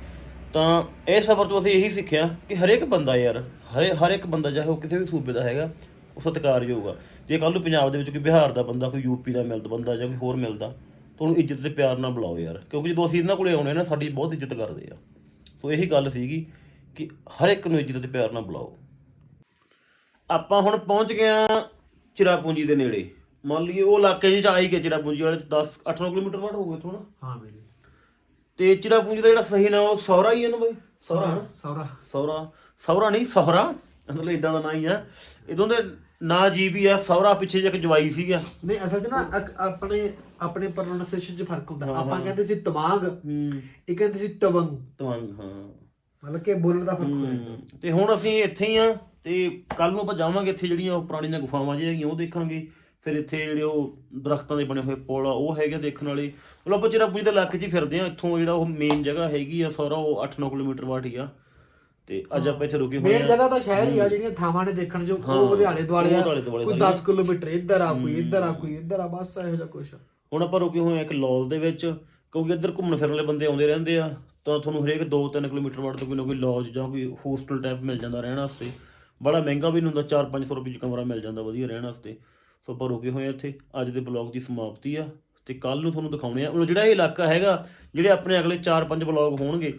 ਤਾਂ ਇਹ ਸਫ਼ਰ ਤੋਂ ਅਸੀਂ ਇਹੀ ਸਿੱਖਿਆ ਕਿ ਹਰੇਕ ਬੰਦਾ ਯਾਰ, ਹਰ ਇੱਕ ਬੰਦਾ ਚਾਹੇ ਉਹ ਕਿਸੇ ਵੀ ਸੂਬੇ ਦਾ ਹੈਗਾ, ਉਹ ਸਤਿਕਾਰਯੋਗ ਆ। ਜੇ ਕੱਲ੍ਹ ਨੂੰ ਪੰਜਾਬ ਦੇ ਵਿੱਚ ਕੋਈ ਬਿਹਾਰ ਦਾ ਬੰਦਾ, ਕੋਈ ਯੂਪੀ ਦਾ ਮਿਲਦਾ ਬੰਦਾ ਜਾਂ ਕੋਈ ਹੋਰ ਮਿਲਦਾ, ਤਾਂ ਉਹਨੂੰ ਇੱਜ਼ਤ ਤੇ ਪਿਆਰ ਨਾਲ ਬੁਲਾਓ ਯਾਰ, ਕਿਉਂਕਿ ਜਦੋਂ ਅਸੀਂ ਇਹਨਾਂ ਕੋਲੇ ਆਉਣੇ ਨਾ, ਸਾਡੀ ਬਹੁਤ ਇੱਜ਼ਤ ਕਰਦੇ ਆ। ਸੋ ਇਹੀ ਗੱਲ ਸੀਗੀ ਕਿ ਹਰ ਇੱਕ ਨੂੰ ਇੱਜ਼ਤ ਤੇ ਪਿਆਰ ਨਾਲ ਬੁਲਾਓ। ਆਪਾਂ ਹੁਣ ਪਹੁੰਚ ਗਏ ਹਾਂ ਚਿਰਾਪੂੰਜੀ ਦੇ ਨੇੜੇ। ਮੰਨ ਲਈਏ ਉਹ ਇਲਾਕੇ 'ਚ ਆ ਹੀ ਗਏ, ਚਿਰਾਪੂੰਜੀ ਵਾਲੇ 'ਚ 10-8 ਕਿਲੋਮੀਟਰ ਬਾਅਦ ਹੋਊਗਾ ਇੱਥੋਂ ਨਾ। ਹਾਂ ਵੀਰੇ। ਤੇ ਚਿਰਾਪੂੰਜੀ ਦਾ ਜਿਹੜਾ ਸਹੀ ਨਾਮ ਉਹ ਸੌਰਾ ਹੀ ਹੈ ਨਾ ਬਾਈ? ਸੌਰਾ ਨਹੀਂ, ਸੌਰਾ ਮਤਲਬ ਇਦਾਂ ਦਾ ਨਾਂ ਹੀ ਆ। ਇਦੋਂ ਦੇ ਨਾਂ ਜੀ ਵੀ ਆ। ਸੌਰਾ ਪਿੱਛੇ ਜੇ ਇੱਕ ਜਵਾਈ ਸੀਗਾ। ਨਹੀਂ ਅਸਲ 'ਚ ਨਾ ਆਪਣੇ ਪ੍ਰੋਨਾਂਸੀਏਸ਼ਨ 'ਚ ਫਰਕ ਹੁੰਦਾ। ਆਪਾਂ ਕਹਿੰਦੇ ਸੀ ਤਮਾਂਗ, ਇਹ ਕਹਿੰਦੇ ਸੀ ਤਵੰਗ। ਹਾਂ, ਮਤਲਬ ਕਿ ਬੋਲਣ ਦਾ ਫਰਕ ਹੋ ਜਾਂਦਾ। ਤੇ ਹੁਣ ਅਸੀਂ ਇੱਥੇ ਹੀ ਆ, ਤੇ ਕੱਲ ਨੂੰ ਆਪਾਂ ਜਾਵਾਂਗੇ ਇੱਥੇ ਜਿਹੜੀਆਂ ਉਹ ਪੁਰਾਣੀਆਂ ਗੁਫਾਵਾਂ ਜਿਹੀਆਂ ਹੈਗੀਆਂ ਉਹ ਦੇਖਾਂਗੇ। ਫਿਰ ਇੱਥੇ ਜਿਹੜੇ ਉਹ ਦਰਖਤਾਂ ਦੇ ਬਣੇ ਹੋਏ ਪੁਲ ਆ ਉਹ ਹੈਗੇ ਦੇਖਣ ਵਾਲੇ। ਮਤਲਬ ਆਪਾਂ ਚਿਰਾਪੂੰਜੀ ਦੇ ਇਲਾਕੇ 'ਚ ਹੀ ਫਿਰਦੇ ਹਾਂ। ਇੱਥੋਂ ਜਿਹੜਾ ਉਹ ਮੇਨ ਜਗ੍ਹਾ ਹੈਗੀ ਆ ਸੌਰਾ, ਉਹ 8-9 ਕਿਲੋਮੀਟਰ ਬਾਅਦ ਹੀ ਆ। ਤੇ ਅੱਜ ਆਪਾਂ ਇੱਥੇ ਰੁਕੇ ਹੋਏ ਆ। ਮੇਨ ਜਗ੍ਹਾ ਤਾਂ ਸ਼ਹਿਰ ਹੀ ਆ, ਜਿਹੜੀਆਂ ਥਾਵਾਂ ਨੇ ਦੇਖਣ ਜੋ ਉਹ ਉਹਦੇ ਆਲੇ ਦੁਆਲੇ ਆ। ਕੋਈ 10 ਕਿਲੋਮੀਟਰ ਇੱਧਰ ਆ, ਕੋਈ ਇੱਧਰ ਆ, ਕੋਈ ਇੱਧਰ ਆ, ਬਸ ਇਹੋ ਜਿਹਾ ਕੁਛ ਆ। ਹੁਣ ਆਪਾਂ ਰੁਕੇ ਹੋਏ ਆ ਇੱਕ ਲੌਲ ਦੇ ਵਿੱਚ, ਕਿਉਂਕਿ ਇੱਧਰ ਘੁੰਮਣ ਫਿਰਨ ਵਾਲੇ ਬੰਦੇ ਆਉਂਦੇ ਰਹਿੰਦੇ ਆ। ਤਾਂ ਤੁਹਾਨੂੰ ਹਰੇਕ 2-3 ਕਿਲੋਮੀਟਰ ਬਾਅਦ ਤੋਂ ਕੋਈ ਨਾ ਕੋਈ ਲੌਜ ਜਾਂ ਕੋਈ ਹੋਸਟਲ ਟਾਈਪ ਮਿਲ ਜਾਂਦਾ ਰਹਿਣ ਵਾਸਤੇ। ਬੜਾ ਮਹਿੰਗਾ ਵੀ ਨਹੀਂ ਹੁੰਦਾ, 400-500 ਰੁਪਏ 'ਚ ਕਮਰਾ ਮਿਲ ਜਾਂਦਾ ਵਧੀਆ ਰਹਿਣ ਵਾਸਤੇ। ਸੋ ਆਪਾਂ ਰੁਕੇ ਹੋਏ ਆ ਇੱਥੇ। ਅੱਜ ਦੇ ਬਲੌਗ ਦੀ ਸਮਾਪਤੀ ਆ, ਤੇ ਕੱਲ੍ਹ ਨੂੰ ਤੁਹਾਨੂੰ ਦਿਖਾਉਣੇ ਆ ਮਤਲਬ ਜਿਹੜਾ ਇਹ ਇਲਾਕਾ ਹੈਗਾ। ਜਿਹੜੇ ਆਪਣੇ ਅਗਲੇ 4-5 ਬਲੌਗ ਹੋਣਗੇ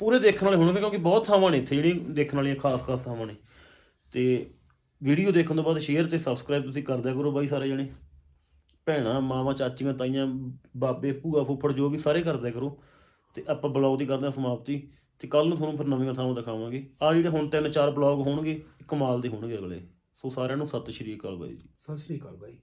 ਪੂਰੇ ਦੇਖਣ ਵਾਲੇ ਹੋਣਗੇ, ਕਿਉਂਕਿ ਬਹੁਤ ਥਾਵਾਂ ਨੇ ਇੱਥੇ ਜਿਹੜੀਆਂ ਦੇਖਣ ਵਾਲੀਆਂ ਖਾਸ ਥਾਵਾਂ ਨੇ। ਤੇ ਵੀਡੀਓ ਦੇਖਣ ਤੋਂ ਬਾਅਦ ਸ਼ੇਅਰ ਤੇ ਸਬਸਕ੍ਰਾਈਬ ਤੁਸੀਂ ਕਰ ਦਿਆ ਕਰੋ ਬਾਈ ਸਾਰੇ ਜਣੇ। ਭੈਣਾਂ, ਮਾਵਾਂ, ਚਾਚੀਆਂ, ਤਾਈਆਂ, ਬਾਬੇ, ਭੂਆ, ਫੁੱਫੜ ਜੋ ਵੀ ਸਾਰੇ ਕਰ ਦਿਆ ਕਰੋ। ਤੇ ਆਪਾਂ ਬਲੌਗ ਦੀ ਕਰਦੇ ਹਾਂ ਸਮਾਪਤੀ, ਤੇ ਕੱਲ੍ਹ ਨੂੰ ਤੁਹਾਨੂੰ ਫਿਰ ਨਵੀਆਂ ਥਾਵਾਂ ਦਿਖਾਵਾਂਗੇ। ਆਹ ਜਿਹੜੇ ਹੁਣ 3-4 ਬਲੌਗ ਹੋਣਗੇ ਕਮਾਲ ਦੇ ਹੋਣਗੇ ਅਗਲੇ। ਸੋ ਸਾਰਿਆਂ ਨੂੰ ਸਤਿ ਸ਼੍ਰੀ ਅਕਾਲ ਬਾਈ ਜੀ। ਸਤਿ ਸ਼੍ਰੀ ਅਕਾਲ ਬਾਈ।